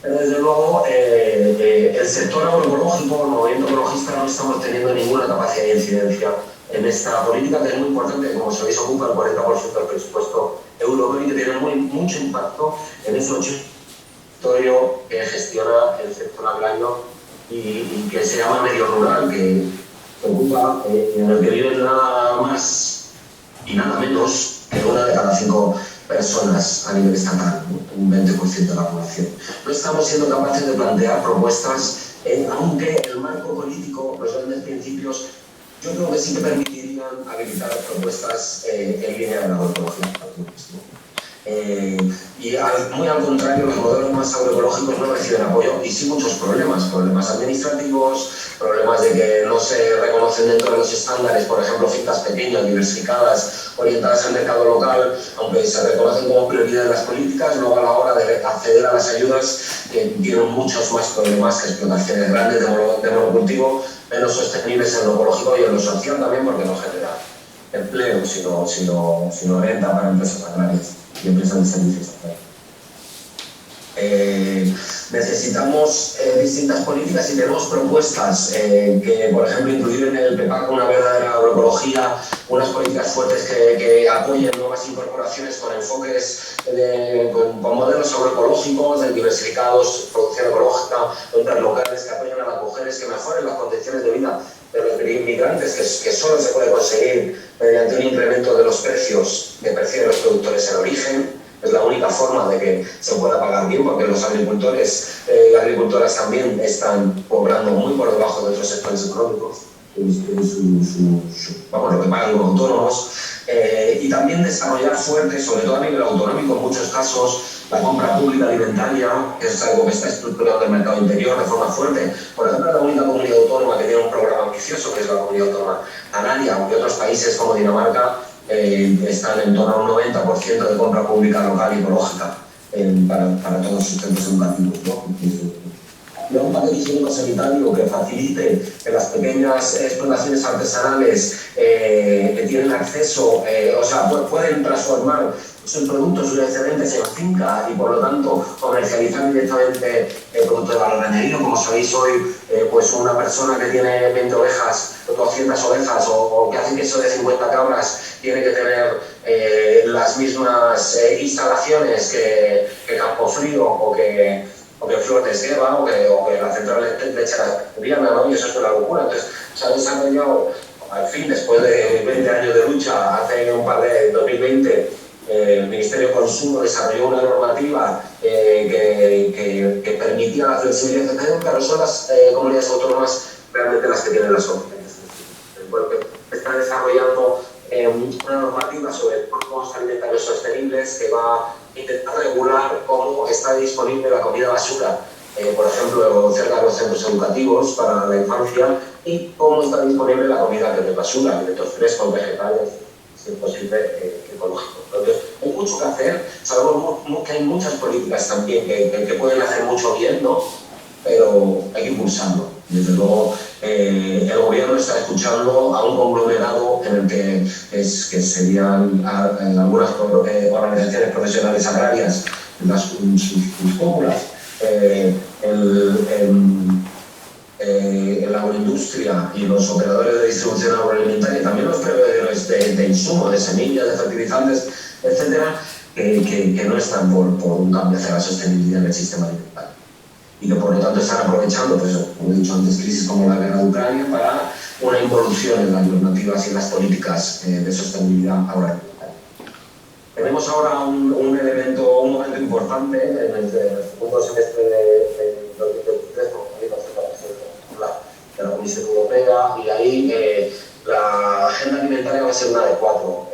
Speaker 2: Pero desde luego el sector agroecológico, el movimiento ecologista, no estamos teniendo ninguna capacidad de incidencia en esta política, que es muy importante, como sabéis, ocupa el 40% del presupuesto europeo y que tiene mucho impacto en ese territorio que gestiona el sector agrario y que se llama medio rural, que ocupa, en el que viven nada más y nada menos que 1 de cada 5 personas a nivel estatal, un 20% de la población. No estamos siendo capaces de plantear propuestas, aunque el marco político, los grandes principios, yo creo que sí que permitirían habilitar propuestas en línea de la agroecología. Y muy al contrario, los modelos más agroecológicos no reciben apoyo y sí muchos problemas administrativos, problemas de que no se reconocen dentro de los estándares, por ejemplo, fincas pequeñas, diversificadas, orientadas al mercado local, aunque se reconocen como prioridad de las políticas, luego a la hora de acceder a las ayudas tienen muchos más problemas que explotaciones grandes de monocultivo, menos sostenibles en lo ecológico y en lo social también, porque no genera empleo, sino renta para empresas agrarias y empresas de servicios. Necesitamos distintas políticas y tenemos propuestas que, por ejemplo, incluir en el PEPAC una verdadera agroecología, unas políticas fuertes que apoyen nuevas incorporaciones con enfoques, con modelos agroecológicos, diversificados, producción ecológica, cuentas locales que apoyen a las mujeres, que mejoren las condiciones de vida de los inmigrantes, que solo se puede conseguir mediante un incremento de los precios que perciben los productores en origen. Es la única forma de que se pueda pagar bien, porque los agricultores y agricultoras también están cobrando muy por debajo de otros sectores económicos, lo que pagan los autónomos, y también desarrollar fuerte, sobre todo a nivel autonómico en muchos casos, la compra pública alimentaria, que es algo que está estructurado en el mercado interior de forma fuerte. Por ejemplo, la única comunidad autónoma que tiene un programa ambicioso, que es la comunidad autónoma canaria, aunque otros países como Dinamarca están en torno a un 90% de compra pública local y ecológica para todos sus centros educativos, ¿no? Y un paquete higiénico-sanitario que facilite que las pequeñas explotaciones artesanales que tienen acceso, pueden transformar sus productos, sus excedentes en finca y por lo tanto comercializar directamente el producto de valor añadido. Como sabéis hoy, pues una persona que tiene 20 ovejas, 200 ovejas o que hace queso de 50 cabras tiene que tener las mismas instalaciones que Campofrío o que Flor de Esgueva o que la central lechera Viana, ¿no? Y eso es una locura. Entonces, se ha desarrollado, al fin, después de 20 años de lucha, hace un par de 2020, el Ministerio de Consumo desarrolló una normativa que permitía la flexibilidad de precio, pero son las comunidades autónomas realmente las que tienen las competencias. Está desarrollando una normativa sobre consumos alimentarios sostenibles que va a intentar regular cómo está disponible la comida basura, por ejemplo, cerca de los centros educativos para la infancia, y cómo está disponible la comida que no es basura, alimentos frescos, vegetales, si es posible, ecológicos. Entonces, hay mucho que hacer. Sabemos que hay muchas políticas también que pueden hacer mucho bien, ¿no? Pero hay que impulsarlo. Desde luego, el gobierno está escuchando a un conglomerado en el que serían algunas organizaciones profesionales agrarias, sus cúpulas, la agroindustria y los operadores de distribución agroalimentaria, también los proveedores de insumos, de semillas, de fertilizantes, etcétera, que no están por un cambio hacia la sostenibilidad del sistema alimentario. Y que por lo tanto están aprovechando, pues, como he dicho antes, crisis como la guerra de Ucrania para una involución en las normativas y en las políticas de sostenibilidad agroalimentaria. Tenemos ahora un momento importante en el segundo semestre de 2023, como de la Comisión Europea, y ahí la agenda alimentaria va a ser una de 4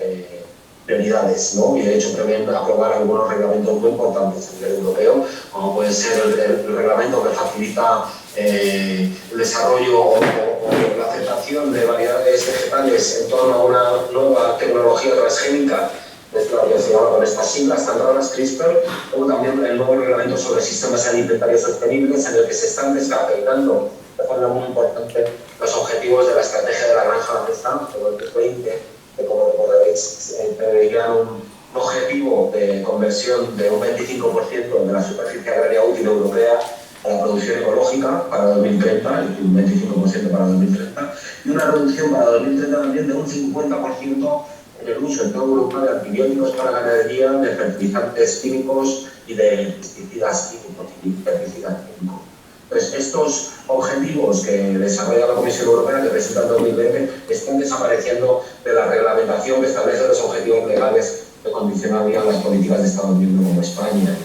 Speaker 2: prioridades, ¿no? Y de hecho prevén aprobar algunos reglamentos muy importantes a nivel europeo, como puede ser el reglamento que facilita el desarrollo o la aceptación de variedades vegetales en torno a una nueva tecnología transgénica, es la que se llama con estas siglas tan raras, CRISPR, o también el nuevo reglamento sobre sistemas alimentarios sostenibles, en el que se están descafeinando de forma muy importante los objetivos de la estrategia de la granja Amistad de 2020, que, como recordaréis, preveían un objetivo de conversión de un 25% de la superficie agraria útil europea a la producción ecológica para 2030, y un 25% para 2030, y una reducción para 2030 también de un 50% en el uso en toda Europa de antibióticos para ganadería, de fertilizantes químicos y de pesticidas químicos y herbicidas químicos. Entonces, estos objetivos que desarrolla la Comisión Europea, que presenta en 2020, están desapareciendo de la reglamentación que establece los objetivos legales que condicionarían las políticas de Estados miembros como España.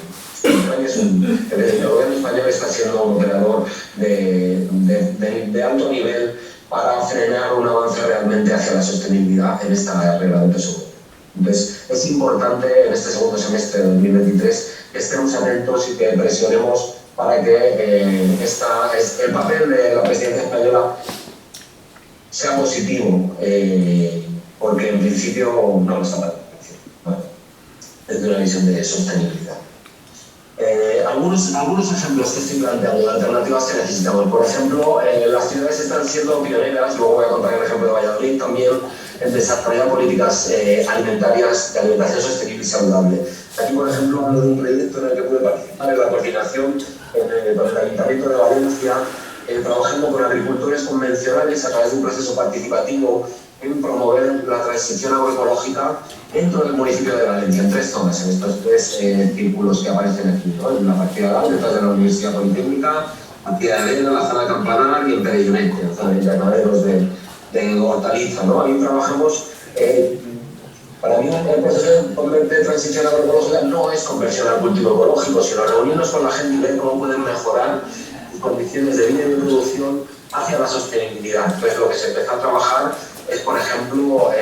Speaker 2: El gobierno español está siendo un operador de alto nivel para frenar un avance realmente hacia la sostenibilidad en esta regla del peso muerto. Entonces, es importante en este segundo semestre de 2023 que estemos atentos y que presionemos para que el papel de la presidencia española sea positivo, porque en principio no lo está para desde una visión de sostenibilidad. Algunos ejemplos que estoy planteando de alternativas que necesitamos. Por ejemplo, las ciudades están siendo pioneras, luego voy a contar el ejemplo de Valladolid también, en desarrollar políticas alimentarias de alimentación sostenible y saludable. Aquí, por ejemplo, hablo de un proyecto en el que pude participar en la coordinación con el Ayuntamiento de Valencia, trabajando con agricultores convencionales a través de un proceso participativo en promover la transición agroecológica dentro del municipio de Valencia, en 3 zonas, en estos 3 círculos que aparecen aquí, ¿no? En la partida de detrás de la Universidad Politécnica, partida de Elena, la zona de Campanar y en Perelloneco, la zona de invernaderos de hortaliza, ¿no? Ahí trabajamos. Para mí el proceso de transición agroecológica no es conversión al cultivo ecológico, sino reunirnos con la gente y ver cómo pueden mejorar sus condiciones de vida y de producción hacia la sostenibilidad. Entonces, lo que se empezó a trabajar es, por ejemplo,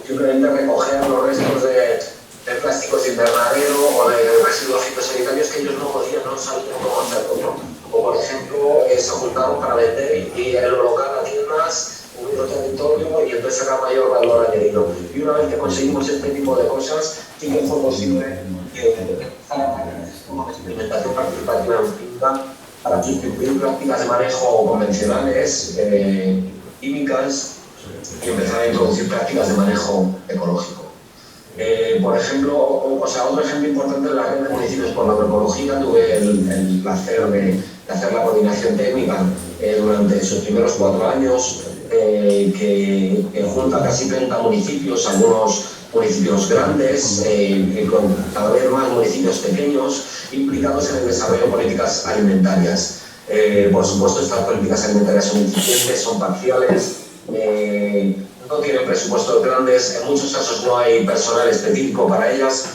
Speaker 2: simplemente recoger los restos de plásticos de invernadero o de residuos fitosanitarios que ellos no sabían cómo hacerlo, ¿no? O, por ejemplo, se ocultaron para vender y en lo local a tiendas, un territorio y entonces sacar mayor valor añadido. Y una vez que conseguimos este tipo de cosas, sí que fue posible una experimentación participativa en finca para sustituir prácticas de manejo convencionales, químicas, y empezar a introducir prácticas de manejo ecológico. Por ejemplo, otro ejemplo importante en la red de municipios por la agroecología, tuve el placer de hacer la coordinación técnica durante sus primeros 4 años, que junta casi 30 municipios, algunos municipios grandes, con cada vez más municipios pequeños, implicados en el desarrollo de políticas alimentarias. Por supuesto, estas políticas alimentarias son insuficientes, son parciales, no tienen presupuestos grandes, en muchos casos no hay personal específico para ellas,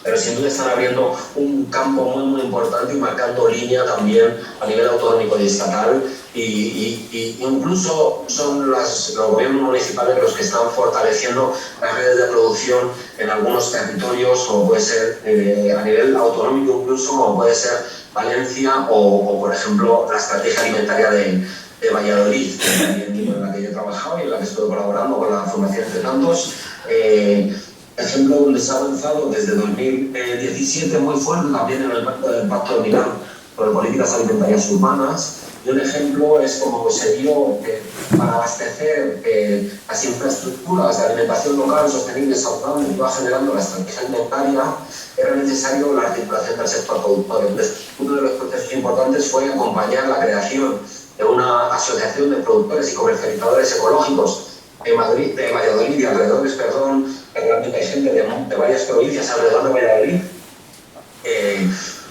Speaker 2: pero sin duda están abriendo un campo muy importante y marcando línea también a nivel autonómico y estatal, y incluso son los gobiernos municipales los que están fortaleciendo las redes de producción en algunos territorios, como puede ser a nivel autonómico incluso, como puede ser Valencia o por ejemplo, la estrategia alimentaria de Valladolid, en la que yo he trabajado y en la que estoy colaborando con la Fundación Entre Tantos. Ejemplo donde se ha avanzado desde 2017 muy fuerte también en el Pacto de Milán sobre políticas alimentarias urbanas, y un ejemplo es como se vio para abastecer las infraestructuras de alimentación local sostenible y saludable que iba generando la estrategia alimentaria, era necesario la articulación del sector productor. Entonces, uno de los procesos importantes fue acompañar la creación de una asociación de productores y comercializadores ecológicos de Valladolid y alrededores, realmente hay gente de varias provincias alrededor de Valladolid.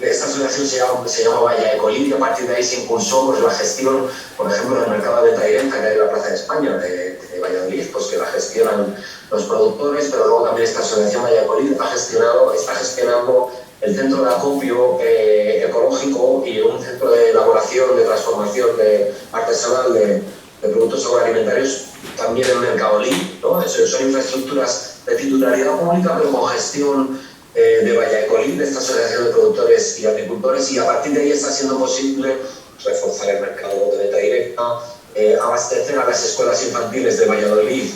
Speaker 2: Esta asociación se llama Valla Ecolid, y a partir de ahí se impulsó pues, la gestión, por ejemplo, del mercado de venta directa que hay en la Plaza de España de Valladolid, pues que la gestionan los productores, pero luego también esta asociación Valla Ecolid está gestionando el centro de acopio ecológico y un centro de elaboración, de transformación artesanal de productos agroalimentarios también en Mercadolid, ¿no? Son infraestructuras de titularidad pública, pero con gestión de Valla Ecolid, de esta asociación de productores y agricultores, y a partir de ahí está siendo posible reforzar el mercado de venta directa, abastecer a las escuelas infantiles de Valladolid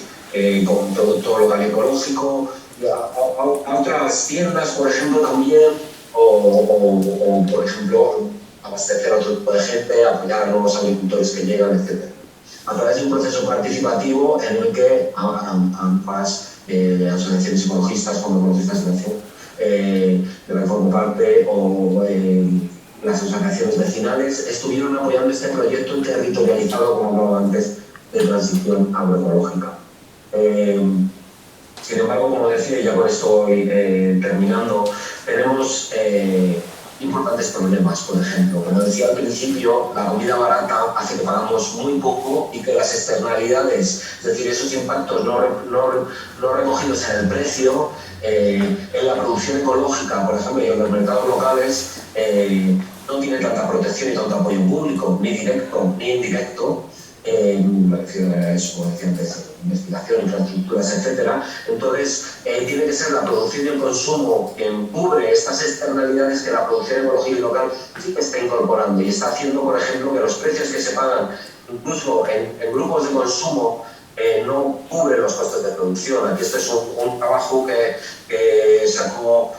Speaker 2: con producto local ecológico, a otras tiendas, por ejemplo, también, o por ejemplo, abastecer a otro tipo de gente, apoyar a nuevos agricultores que llegan, etc. A través de un proceso participativo en el que ambas asociaciones ecologistas, como ecologistas de nación, de la que formo parte, o las asociaciones vecinales, estuvieron apoyando este proyecto territorializado, como hablaba antes, de transición agroecológica. Sin embargo, como decía, y ya con esto voy terminando, tenemos importantes problemas. Por ejemplo, como decía al principio, la comida barata hace que pagamos muy poco y que las externalidades, es decir, esos impactos no recogidos en el precio, en la producción ecológica, por ejemplo, y en los mercados locales, no tienen tanta protección y tanto apoyo público, ni directo ni indirecto, me refiero a eso, como decía antes, investigación, infraestructuras, etcétera. Entonces, tiene que ser la producción y el consumo quien cubre estas externalidades que la producción ecológica y local sí que está incorporando y está haciendo, por ejemplo, que los precios que se pagan, incluso en grupos de consumo, no cubren los costes de producción. Aquí este es un trabajo que sacó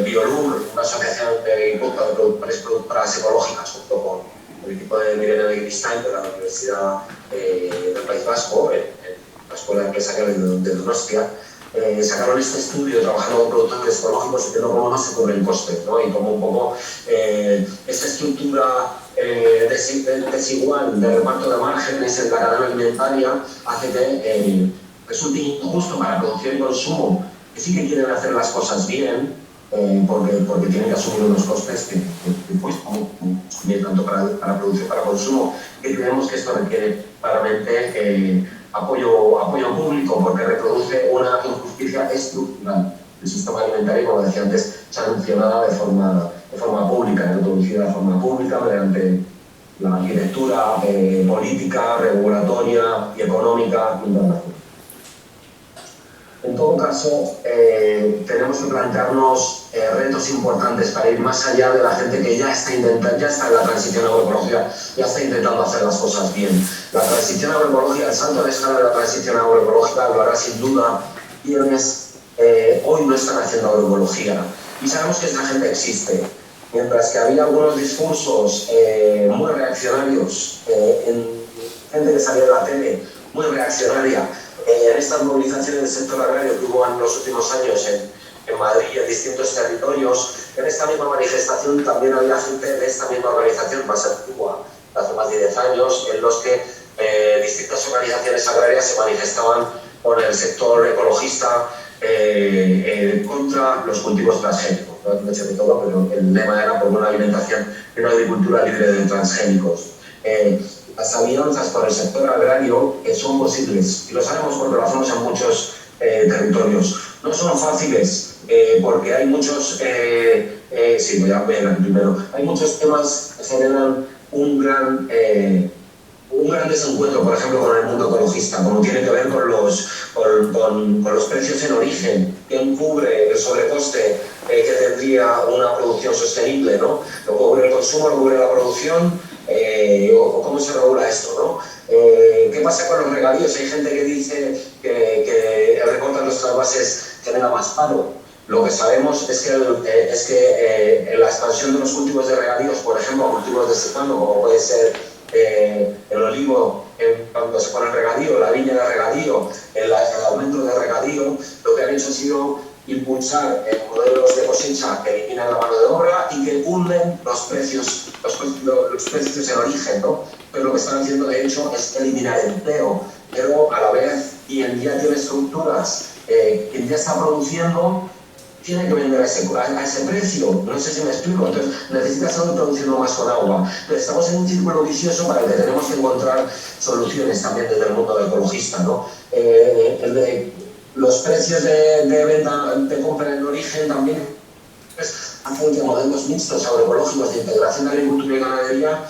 Speaker 2: Biolur, una asociación de impulso de productoras ecológicas, junto con el equipo de Irene Begiristain de la Universidad del País Vasco, en la Escuela de Empresa de Donostia. Sacaron este estudio trabajando con productores ecológicos y viendo cómo no se cubren costes, ¿no? Y cómo un poco esta estructura desigual de reparto de márgenes en la cadena alimentaria hace que resulte injusto para producción y consumo, que sí que quieren hacer las cosas bien, porque tienen que asumir unos costes que cuestan tanto para producción para consumo, que creemos que esto requiere claramente apoyo público, porque reproduce una injusticia estructural del sistema alimentario, como decía antes, sancionada de forma pública, reproducida de forma pública mediante la arquitectura política, regulatoria y económica internacional. En todo caso, tenemos que plantearnos retos importantes para ir más allá de la gente que ya está en la transición agroecológica, ya está intentando hacer las cosas bien. La transición agroecológica, el salto de escala de la transición agroecológica lo hará sin duda quienes hoy no están haciendo agroecología. Y sabemos que esta gente existe. Mientras que había algunos discursos muy reaccionarios, gente que salía de la tele muy reaccionaria, en estas movilizaciones del sector agrario que hubo en los últimos años en Madrid y en distintos territorios, en esta misma manifestación también había gente de esta misma organización, más antigua, hace más de 10 años, en los que distintas organizaciones agrarias se manifestaban con el sector ecologista contra los cultivos transgénicos. No sé de todo, pero el lema era por una alimentación y una agricultura libre de transgénicos. Las alianzas con el sector agrario son posibles, y lo sabemos porque lo hacemos en muchos territorios. No son fáciles, porque hay muchos, voy a ver primero, hay muchos temas que generan un gran desencuentro, por ejemplo, con el mundo ecologista, como tiene que ver con los precios en origen, quién cubre el sobrecoste que tendría una producción sostenible, ¿no? Lo cubre el consumo, lo cubre la producción, o cómo se regula esto, ¿no? ¿Qué pasa con los regadíos? Hay gente que dice que el recorte de nuestras bases genera más paro. Lo que sabemos es que la expansión de los cultivos de regadíos, por ejemplo, cultivos de secano, como puede ser el olivo, cuando se pone el regadío, la viña de regadío, el aumento de regadío, lo que han hecho ha sido impulsar modelos de cosecha que eliminan la mano de obra y que hunden los precios en origen, ¿no? Pero lo que están haciendo, de hecho, es eliminar empleo, pero a la vez quien ya tiene estructuras, quien ya está produciendo, tiene que vender a ese precio. No sé si me explico. Entonces, necesita seguir produciendo más con agua. Entonces, estamos en un círculo vicioso para el que tenemos que encontrar soluciones también desde el mundo del ecologista, ¿no? Los precios de venta, de compra en origen también hacen que modelos mixtos agroecológicos de integración de agricultura y ganadería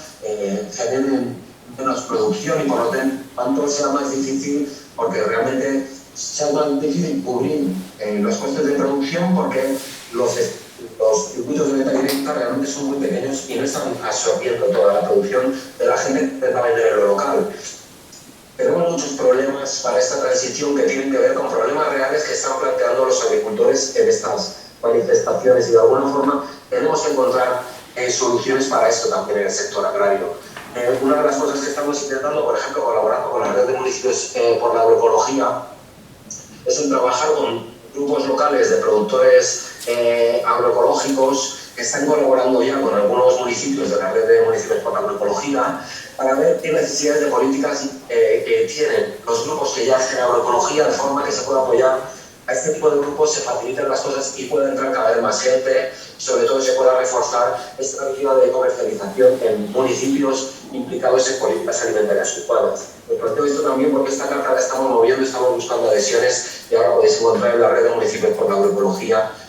Speaker 2: generen menos producción y por lo tanto sea más difícil, porque realmente sea más difícil cubrir los costes de producción, porque los circuitos de venta directa realmente son muy pequeños y no están absorbiendo toda la producción de la gente que intenta vender en lo local. Tenemos muchos problemas para esta transición que tienen que ver con problemas reales que están planteando los agricultores en estas manifestaciones, y de alguna forma tenemos que encontrar soluciones para esto también en el sector agrario. Una de las cosas que estamos intentando, por ejemplo, colaborando con la red de municipios por la agroecología, es en trabajar con grupos locales de productores agroecológicos que están colaborando ya con algunos municipios de la red de municipios por la agroecología, para ver qué necesidades de políticas que tienen los grupos que ya hacen agroecología, de forma que se pueda apoyar a este tipo de grupos, se faciliten las cosas y pueda entrar cada vez más gente, y sobre todo se pueda reforzar esta actividad de comercialización en municipios implicados en políticas alimentarias ocupadas. Me planteo esto también porque esta carta la estamos moviendo, estamos buscando adhesiones, y ahora podéis encontrar en la red de municipios por la agroecología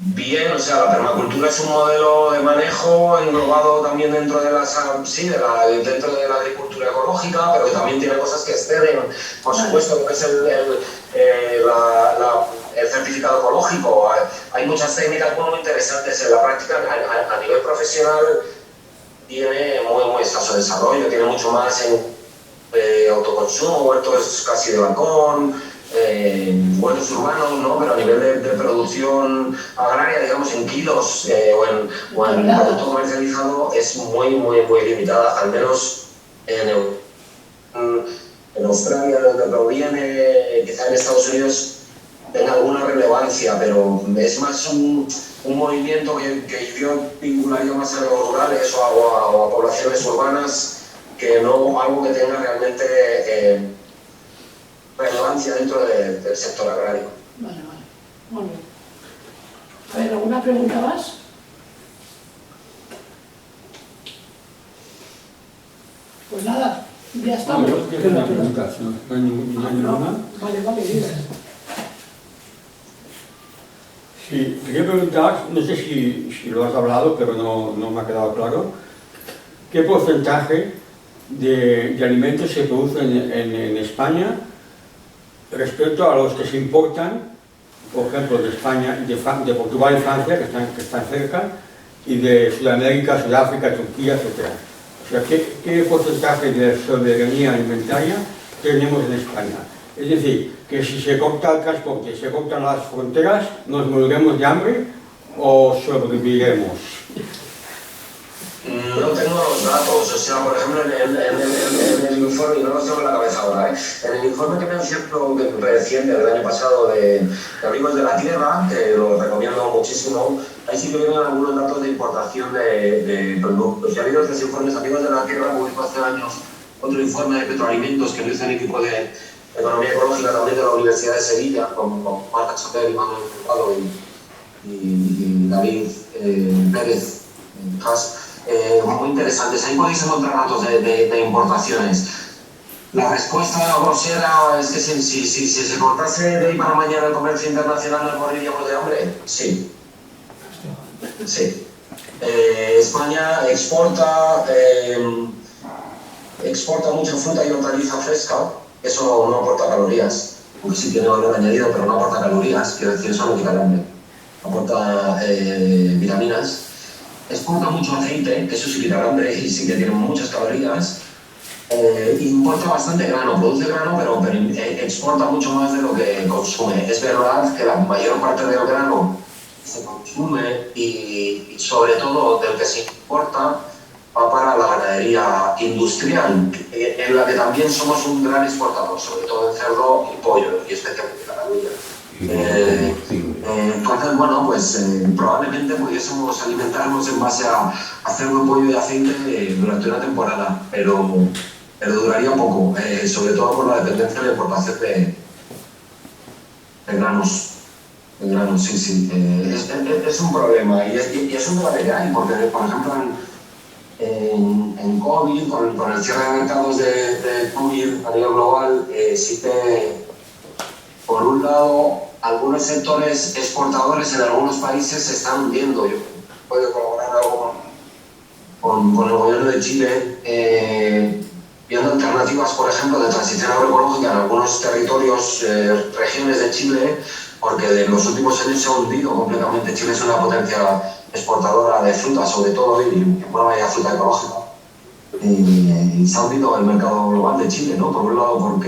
Speaker 2: bien, o sea, la permacultura es un modelo de manejo englobado también dentro de dentro de la agricultura ecológica, pero que también tiene cosas que exceden, por supuesto, que es el certificado ecológico. Hay muchas técnicas muy interesantes en la práctica. A nivel profesional tiene muy escaso desarrollo, tiene mucho más en autoconsumo, huertos casi de balcón, huertos urbanos, ¿no? Pero a nivel de producción agraria, digamos, en kilos o en producto comercializado es muy limitada, al menos en Australia, donde proviene, quizá en Estados Unidos tenga alguna relevancia, pero es más un movimiento que yo vincularía más a los rurales o a poblaciones urbanas, que no algo que tenga realmente relevancia dentro del sector agrario.
Speaker 1: Vale, muy bien. A ver, ¿alguna pregunta más? Pues nada, ya estamos.
Speaker 4: Yo tengo una pregunta, no hay ninguna.
Speaker 1: Vale, dices.
Speaker 4: Sí, quería preguntar, no sé si lo has hablado, pero no me ha quedado claro, ¿qué porcentaje de alimentos se producen en España respecto a los que se importan, por ejemplo, de España, de Portugal y Francia, que están cerca, y de Sudamérica, Sudáfrica, Turquía, etc.? O sea, ¿qué porcentaje de soberanía alimentaria tenemos en España? Es decir, que si se corta el transporte, se cortan las fronteras, ¿nos moriremos de hambre o sobreviviremos?
Speaker 2: No tengo los datos, o sea, por ejemplo, en el informe, no los tengo en la cabeza ahora, en el informe que me han cierto reciente del año pasado de Amigos de la Tierra, que lo recomiendo muchísimo, ahí sí que vienen algunos datos de importación de productos. Y ha habido 3 informes. Amigos de la Tierra publicó hace años otro informe de petroalimentos que lo hizo el equipo de Economía Ecológica también de la Universidad de Sevilla, con Marta Chapel y Manuel Mercado y David Pérez Haas. Muy interesantes. Ahí podéis encontrar datos de importaciones. La respuesta grosera es que si se cortase de hoy para mañana el comercio internacional, ¿nos moriríamos de hambre? Sí. Sí. España exporta mucha fruta y hortaliza fresca. Eso no aporta calorías, aunque sí tiene valor añadido, pero no aporta calorías, quiero decir, eso no quita el hambre. Aporta vitaminas. Exporta mucho aceite, que eso sí quita el hambre y sí que tiene muchas calorías. Importa bastante grano, produce grano, pero exporta mucho más de lo que consume. Es verdad que la mayor parte del grano se consume y sobre todo del que se importa va para la ganadería industrial, en la que también somos un gran exportador, sobre todo en cerdo y pollo, y especialmente Cataluña. Entonces, bueno, pues probablemente pudiésemos alimentarnos en base a cerdo, pollo y aceite durante una temporada, pero duraría poco, sobre todo por la dependencia de la importación de granos. Sí. Es un problema y es un debate que hay, porque, por ejemplo, en COVID, con el cierre de mercados de COVID a nivel global, sí que, por un lado, algunos sectores exportadores en algunos países se están hundiendo. Yo puedo colaborar algo con el gobierno de Chile, viendo alternativas, por ejemplo, de transición agroecológica en algunos territorios, regiones de Chile, porque en los últimos años se ha hundido completamente. Chile es una potencia exportadora de fruta, sobre todo, y bueno, vaya fruta ecológica. Y se ha hundido el mercado global de Chile, ¿no? Por un lado,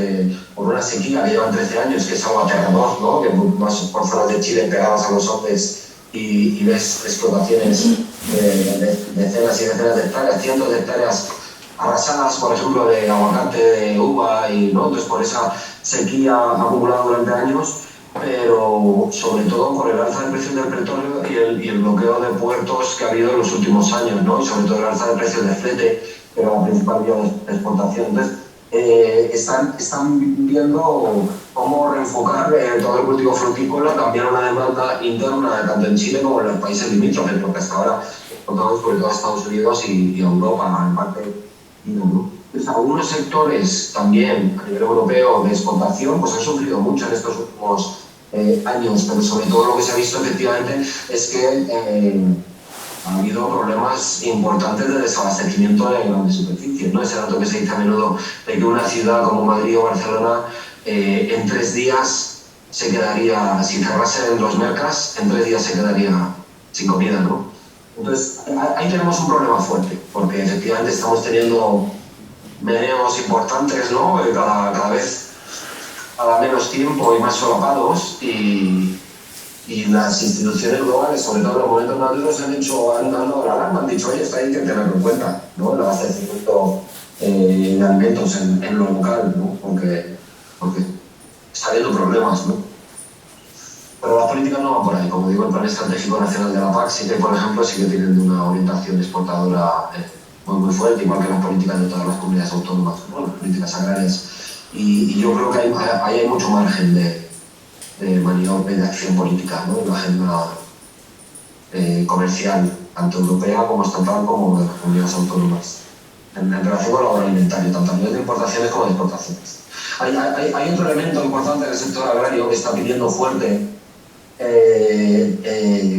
Speaker 2: por una sequía que llevan 13 años, que es algo aterrador, ¿no? Que vas por zonas de Chile pegadas a los Andes y ves explotaciones de decenas y decenas de hectáreas, cientos de hectáreas arrasadas, por ejemplo, de aguacate, de uva, y ¿no? Entonces, por esa sequía acumulada durante años, pero sobre todo por el alza de precios del petróleo y el bloqueo de puertos que ha habido en los últimos años, ¿no? Y sobre todo el alza de precios de flete, que era la principal vía de exportación. Entonces, están viendo cómo reenfocar todo el cultivo frutícola, cambiar una demanda interna tanto en Chile como en los países limítrofes, porque hasta ahora exportamos sobre todo a Estados Unidos y a Europa, en parte. Entonces, algunos sectores también a nivel europeo de exportación pues han sufrido mucho en estos últimos años, pero sobre todo lo que se ha visto efectivamente es que ha habido problemas importantes de desabastecimiento de grandes superficies, ¿no? Ese dato que se dice a menudo de que una ciudad como Madrid o Barcelona en 3 días se quedaría, si cerrasen los mercas, en 3 días se quedaría sin comida, ¿no? Entonces, ahí tenemos un problema fuerte, porque efectivamente estamos teniendo meneos importantes, ¿no? Cada vez a menos tiempo y más solapados, y las instituciones globales, sobre todo en los momentos maduros, han dado la alarma, han dicho, oye, esto hay que tenerlo en cuenta, ¿no? El abastecimiento de alimentos en lo local, ¿no? Porque está habiendo problemas, ¿no? Pero las políticas no van por ahí. Como digo, el Plan Estratégico Nacional de la PAC sí que, por ejemplo, sí que tienen una orientación exportadora muy fuerte, igual que las políticas de todas las comunidades autónomas, ¿no? Las políticas agrarias. Y yo creo que ahí hay mucho margen de maniobra y de acción política, ¿no? En la agenda comercial, tanto europea como estatal, como de las comunidades autónomas, en relación con el agroalimentario, tanto a nivel de importaciones como de exportaciones. Hay otro elemento importante del sector agrario que está pidiendo fuerte,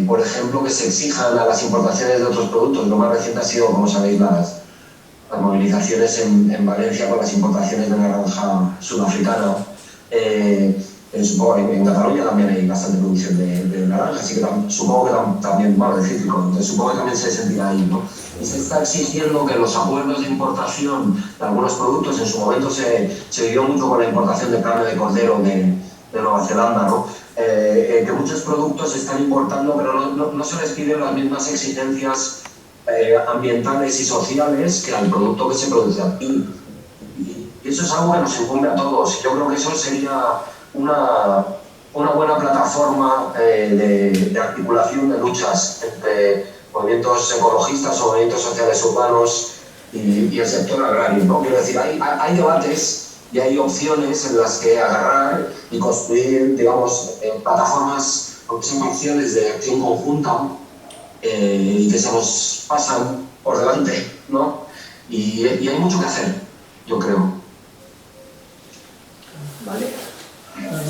Speaker 2: por ejemplo, que se exijan a las importaciones de otros productos. Lo más reciente ha sido, como sabéis, las movilizaciones en Valencia con las importaciones de naranja sudafricana. Supongo que en Cataluña también hay bastante producción de naranja, así que supongo que también, bueno, de cítrico, entonces supongo que también se sentirá ahí, ¿no? Y se está exigiendo que los acuerdos de importación de algunos productos, en su momento se vivió mucho con la importación de carne de cordero de Nueva Zelanda, ¿no? Que muchos productos se están importando, pero no se les piden las mismas exigencias ambientales y sociales que al producto que se produce aquí. Y eso es algo que nos incumbe a todos. Yo creo que eso sería una buena plataforma de articulación de luchas entre movimientos ecologistas o movimientos sociales urbanos y el sector agrario, ¿no? Quiero decir, hay debates y hay opciones en las que agarrar y construir, digamos, plataformas, aunque sean acciones de acción conjunta, y que se nos pasan por delante, ¿no? Y hay mucho que hacer, yo creo.
Speaker 1: ¿Vale?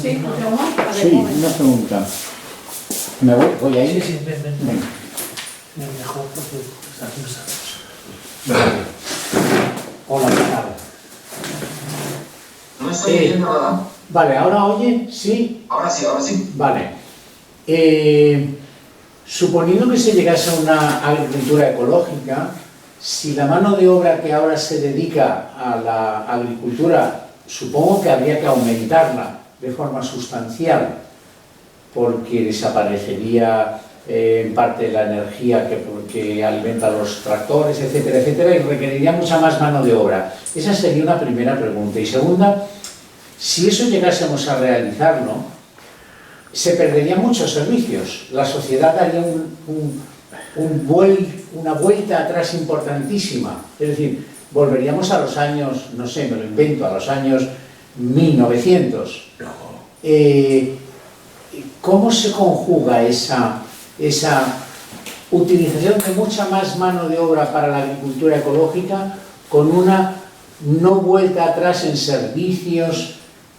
Speaker 1: Sí, Jaume?
Speaker 5: Sí, una pregunta. ¿Me voy a ir?
Speaker 3: Sí, ven.
Speaker 5: Venga.
Speaker 3: Mejor porque está pensando.
Speaker 5: Vale. Hola, ¿qué tal?
Speaker 2: No estoy oyendo nada.
Speaker 5: Vale, ¿ahora oye? ¿Sí?
Speaker 2: Ahora sí.
Speaker 5: Vale. Suponiendo que se llegase a una agricultura ecológica, si la mano de obra que ahora se dedica a la agricultura, supongo que habría que aumentarla de forma sustancial, porque desaparecería en parte la energía que alimenta los tractores, etcétera, etcétera, y requeriría mucha más mano de obra. Esa sería una primera pregunta. Y segunda, si eso llegásemos a realizarlo, se perderían muchos servicios. La sociedad daría una vuelta atrás importantísima. Es decir, volveríamos a los años, no sé, me lo invento, a los años 1900. ¿Cómo se conjuga esa utilización de mucha más mano de obra para la agricultura ecológica con una no vuelta atrás en servicios,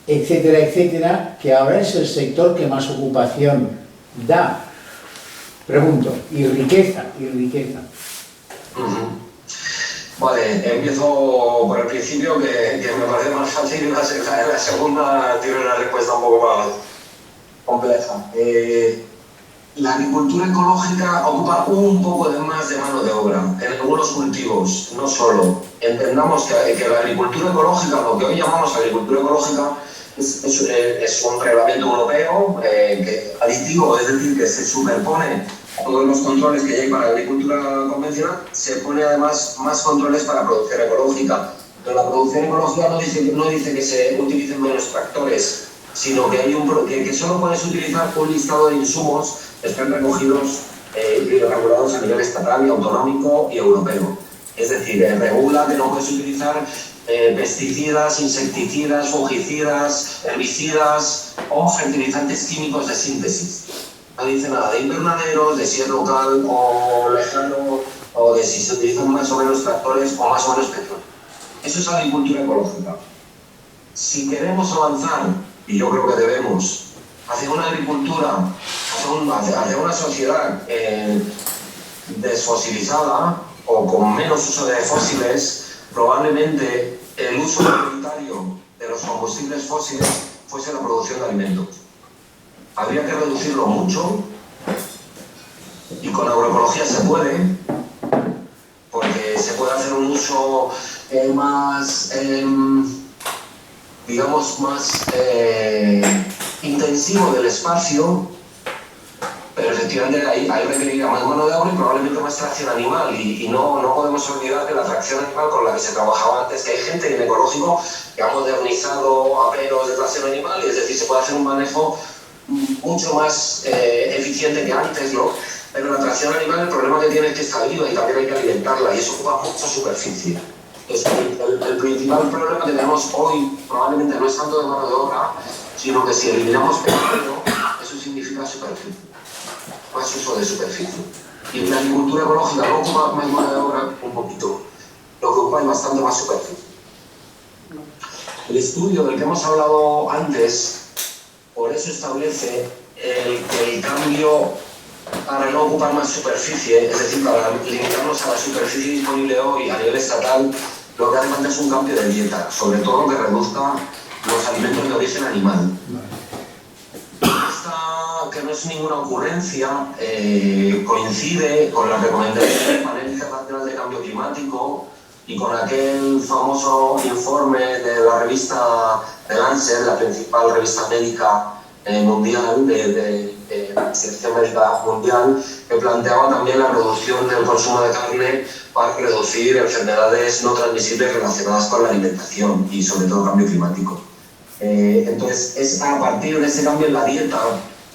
Speaker 5: etcétera, etcétera, que ahora es el sector que más ocupación da? Pregunto, y riqueza.
Speaker 2: Vale, empiezo por el principio, que me parece más fácil, y la segunda tiene una respuesta un poco más compleja. La agricultura ecológica ocupa un poco más de mano de obra en algunos cultivos, no solo. Entendamos que la agricultura ecológica, lo que hoy llamamos agricultura ecológica, es un reglamento europeo aditivo, es decir, que se superpone a todos los controles que hay para la agricultura convencional, se pone además más controles para producción ecológica. Pero la producción ecológica no dice que se utilicen menos tractores, sino que que solo puedes utilizar un listado de insumos que estén recogidos y regulados a nivel estatal y autonómico y europeo. Es decir, regula que no puedes utilizar pesticidas, insecticidas, fungicidas, herbicidas o fertilizantes químicos de síntesis. No dice nada de invernaderos, de si es local o lejano, o de si se utilizan más o menos tractores o más o menos petróleo. Eso es agricultura ecológica. Si queremos avanzar, y yo creo que debemos, hacia una agricultura, hacia una sociedad desfosilizada o con menos uso de fósiles, probablemente el uso prioritario de los combustibles fósiles fuese la producción de alimentos. Habría que reducirlo mucho y con agroecología se puede, porque se puede hacer un uso más, digamos, más intensivo del espacio, pero efectivamente ahí requeriría más mano de obra y probablemente más tracción animal, y no podemos olvidar que la tracción animal con la que se trabajaba antes, que hay gente en ecológico que ha modernizado aperos de tracción animal, y es decir, se puede hacer un manejo mucho más eficiente que antes, ¿no? Pero la tracción animal, el problema que tiene es que está viva y también hay que alimentarla, y eso ocupa mucha superficie. Entonces, el principal problema que tenemos hoy probablemente no es tanto de mano de obra, sino que si eliminamos petróleo, eso significa superficie, más uso de superficie. Y en la agricultura ecológica no ocupa más mano de obra un poquito, lo que ocupa es bastante más superficie. El estudio del que hemos hablado antes, por eso establece que el cambio para no ocupar más superficie, es decir, para limitarnos a la superficie disponible hoy a nivel estatal, lo que hace falta es un cambio de dieta, sobre todo que reduzca los alimentos de origen animal. Esta, que no es ninguna ocurrencia, coincide con las recomendaciones del Panel Internacional de Cambio Climático y con aquel famoso informe de la revista The Lancet, la principal revista médica mundial de la Asociación Médica Mundial, que planteaba también la reducción del consumo de carne para reducir enfermedades no transmisibles relacionadas con la alimentación y sobre todo cambio climático. Entonces es a partir de ese cambio en la dieta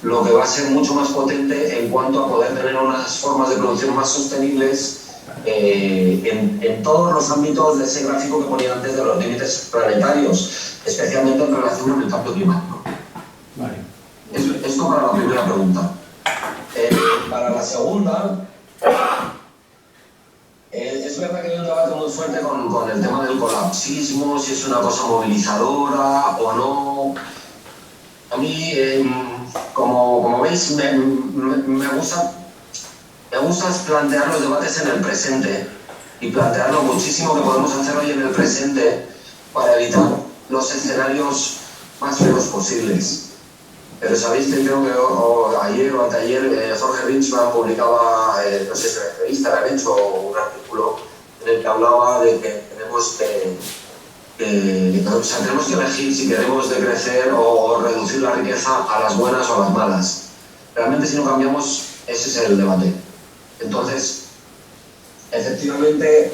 Speaker 2: lo que va a ser mucho más potente en cuanto a poder tener unas formas de producción más sostenibles en todos los ámbitos de ese gráfico que ponía antes de los límites planetarios, especialmente en relación con el cambio climático.
Speaker 5: Vale.
Speaker 2: Esto para la primera pregunta. Para la segunda, es verdad que hay un debate muy fuerte con el tema del colapsismo, si es una cosa movilizadora o no. A mí, como veis, me gusta plantear los debates en el presente y plantear lo muchísimo que podemos hacer hoy en el presente para evitar los escenarios más feos posibles. Pero sabéis que creo que ayer o anteayer Jorge Rinchman publicaba, no sé si en la entrevista le han hecho un artículo en el que hablaba de que tenemos que elegir si queremos decrecer o reducir la riqueza a las buenas o a las malas. Realmente si no cambiamos, ese es el debate. Entonces, efectivamente,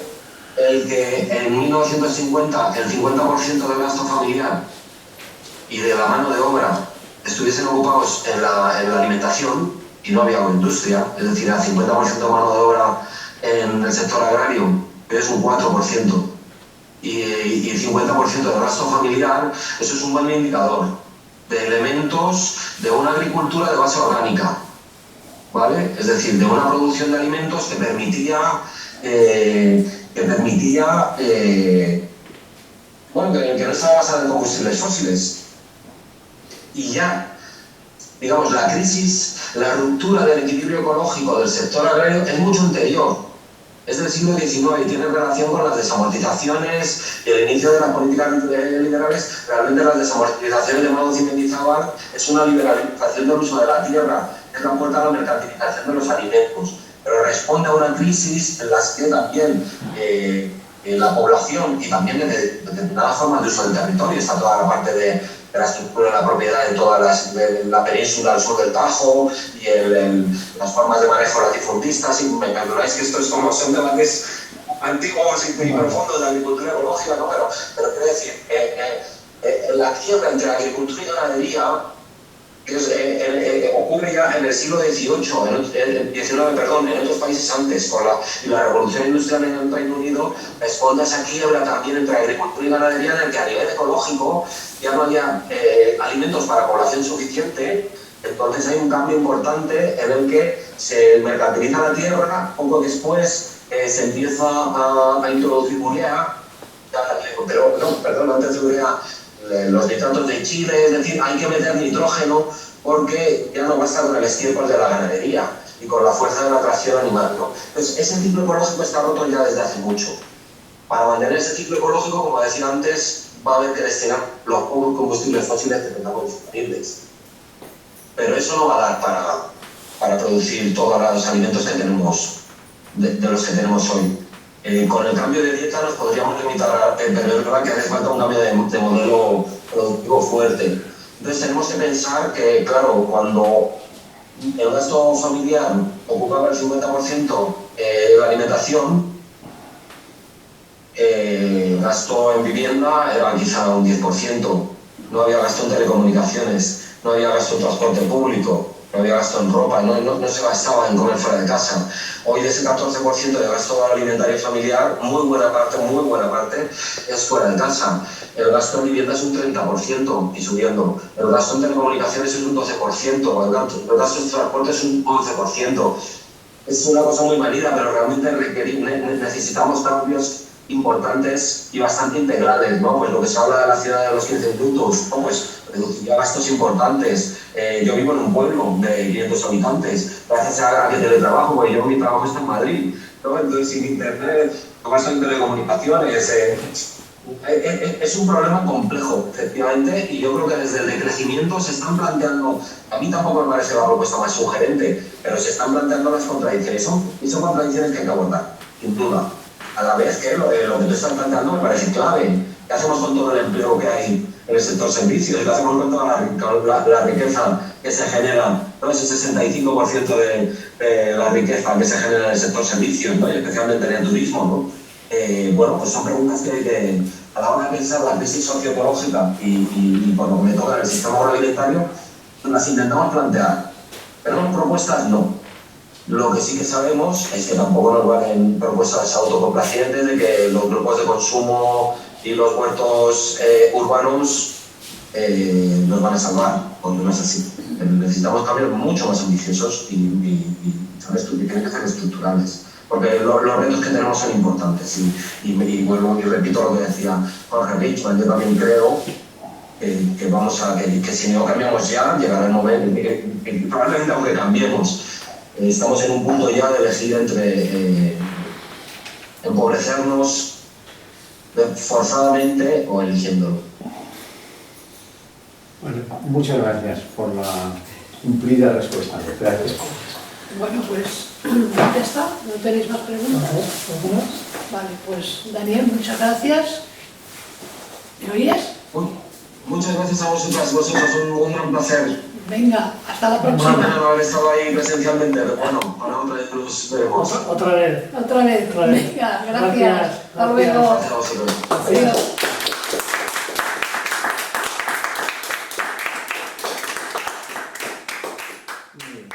Speaker 2: el que en 1950 el 50% del gasto familiar y de la mano de obra estuviesen ocupados en la alimentación y no había agroindustria, es decir, el 50% de mano de obra en el sector agrario, que es un 4%, y el 50% del gasto familiar, eso es un buen indicador de elementos de una agricultura de base orgánica, ¿vale? Es decir, de una producción de alimentos que permitía bueno, que no estaba basada en combustibles fósiles. Y ya, digamos, la crisis, la ruptura del equilibrio ecológico del sector agrario es mucho anterior. Es del siglo XIX y tiene relación con las desamortizaciones y el inicio de las políticas liberales. Realmente las desamortizaciones de Madoz y Mendizábal es una liberalización del uso de la tierra, es la puerta a la mercantilización de los alimentos, pero responde a una crisis en la que también la población y también de determinadas formas de uso del territorio, está toda la parte de la estructura de la propiedad de toda la península al sur del Tajo y las formas de manejo latifundistas, y me perdonáis que esto es como son debates antiguos y profundos de agricultura ecológica, ¿no? Pero quiero decir, la quiebra entre agricultura y ganadería ocurre ya en el siglo XVIII, en otros países antes, con la revolución industrial en el Reino Unido, responde a esa quiebra también entre agricultura y ganadería, en el que a nivel ecológico ya no había alimentos para población suficiente. Entonces hay un cambio importante en el que se mercantiliza la tierra, poco después se empieza a introducir urea, pero no, perdón, antes de urea, los nitratos de Chile, es decir, hay que meter nitrógeno porque ya no basta con el estiércol de la ganadería y con la fuerza de la tracción animal, ¿no? Entonces, ese ciclo ecológico está roto ya desde hace mucho. Para mantener ese ciclo ecológico, como decía antes, va a haber que destinar los pocos combustibles fósiles que tengamos disponibles. Pero eso no va a dar para producir todos los alimentos que tenemos, de los que tenemos hoy. Con el cambio de dieta nos podríamos limitar, pero es verdad que hace falta un cambio de modelo productivo fuerte. Entonces tenemos que pensar que, claro, cuando el gasto familiar ocupaba el 50% de la alimentación, el gasto en vivienda era quizá un 10%, no había gasto en telecomunicaciones, no había gasto en transporte público, no había gasto en ropa, no se gastaba en comer fuera de casa. Hoy de ese 14% de gasto alimentario familiar, muy buena parte es fuera de casa. El gasto en vivienda es un 30% y subiendo. El gasto en telecomunicaciones es un 12%, el gasto en transporte es un 11%. Es una cosa muy manida, pero realmente necesitamos cambios importantes y bastante integrales, ¿no? Pues lo que se habla de la ciudad de los 15 minutos, ¿no? Pues reduciría gastos importantes. Yo vivo en un pueblo de 500 habitantes, gracias a que teletrabajo, porque mi trabajo está en Madrid, ¿no? Entonces sin internet, no gasto en telecomunicaciones. Es un problema complejo, efectivamente, y yo creo que desde el decrecimiento se están planteando, a mí tampoco me parece la propuesta más sugerente, pero se están planteando las contradicciones, y son contradicciones que hay que abordar, sin duda. A la vez que lo que tú estás planteando me parece clave. ¿Qué hacemos con todo el empleo que hay en el sector servicios? ¿Qué hacemos con toda la riqueza que se genera? ¿No? Ese 65% de la riqueza que se genera en el sector servicios, ¿no? Y especialmente en el turismo, ¿no? Bueno, pues son preguntas que a la hora de pensar la crisis socioecológica y por lo que me toca en el sistema agroalimentario, las intentamos plantear. ¿Tenemos propuestas? No. Lo que sí que sabemos es que tampoco nos valen propuestas autocomplacientes de que los grupos de consumo y los huertos urbanos nos van a salvar, porque no es así. Necesitamos cambios mucho más ambiciosos y ¿sabes tú? Que tienen que ser estructurales, porque los retos que tenemos son importantes. Y vuelvo y repito lo que decía Jorge Richman, yo también creo que si no cambiamos ya, llegará el momento que probablemente aunque cambiemos, estamos en un punto ya de elegir entre empobrecernos forzadamente o eligiéndolo.
Speaker 5: Bueno, muchas gracias por la cumplida respuesta. Gracias.
Speaker 1: Bueno, pues ya está. ¿No tenéis más preguntas? Vale, pues Daniel, muchas gracias. ¿Me oyes?
Speaker 2: Muchas gracias a vosotros, un gran placer.
Speaker 1: Venga, hasta la próxima.
Speaker 2: Una pena no haber estado ahí presencialmente, pero bueno, para otra vez nos veremos.
Speaker 3: Otra vez.
Speaker 1: Otra vez. Venga, gracias. Hasta luego.
Speaker 2: Gracias a vosotros.
Speaker 1: Adiós.
Speaker 5: Bien.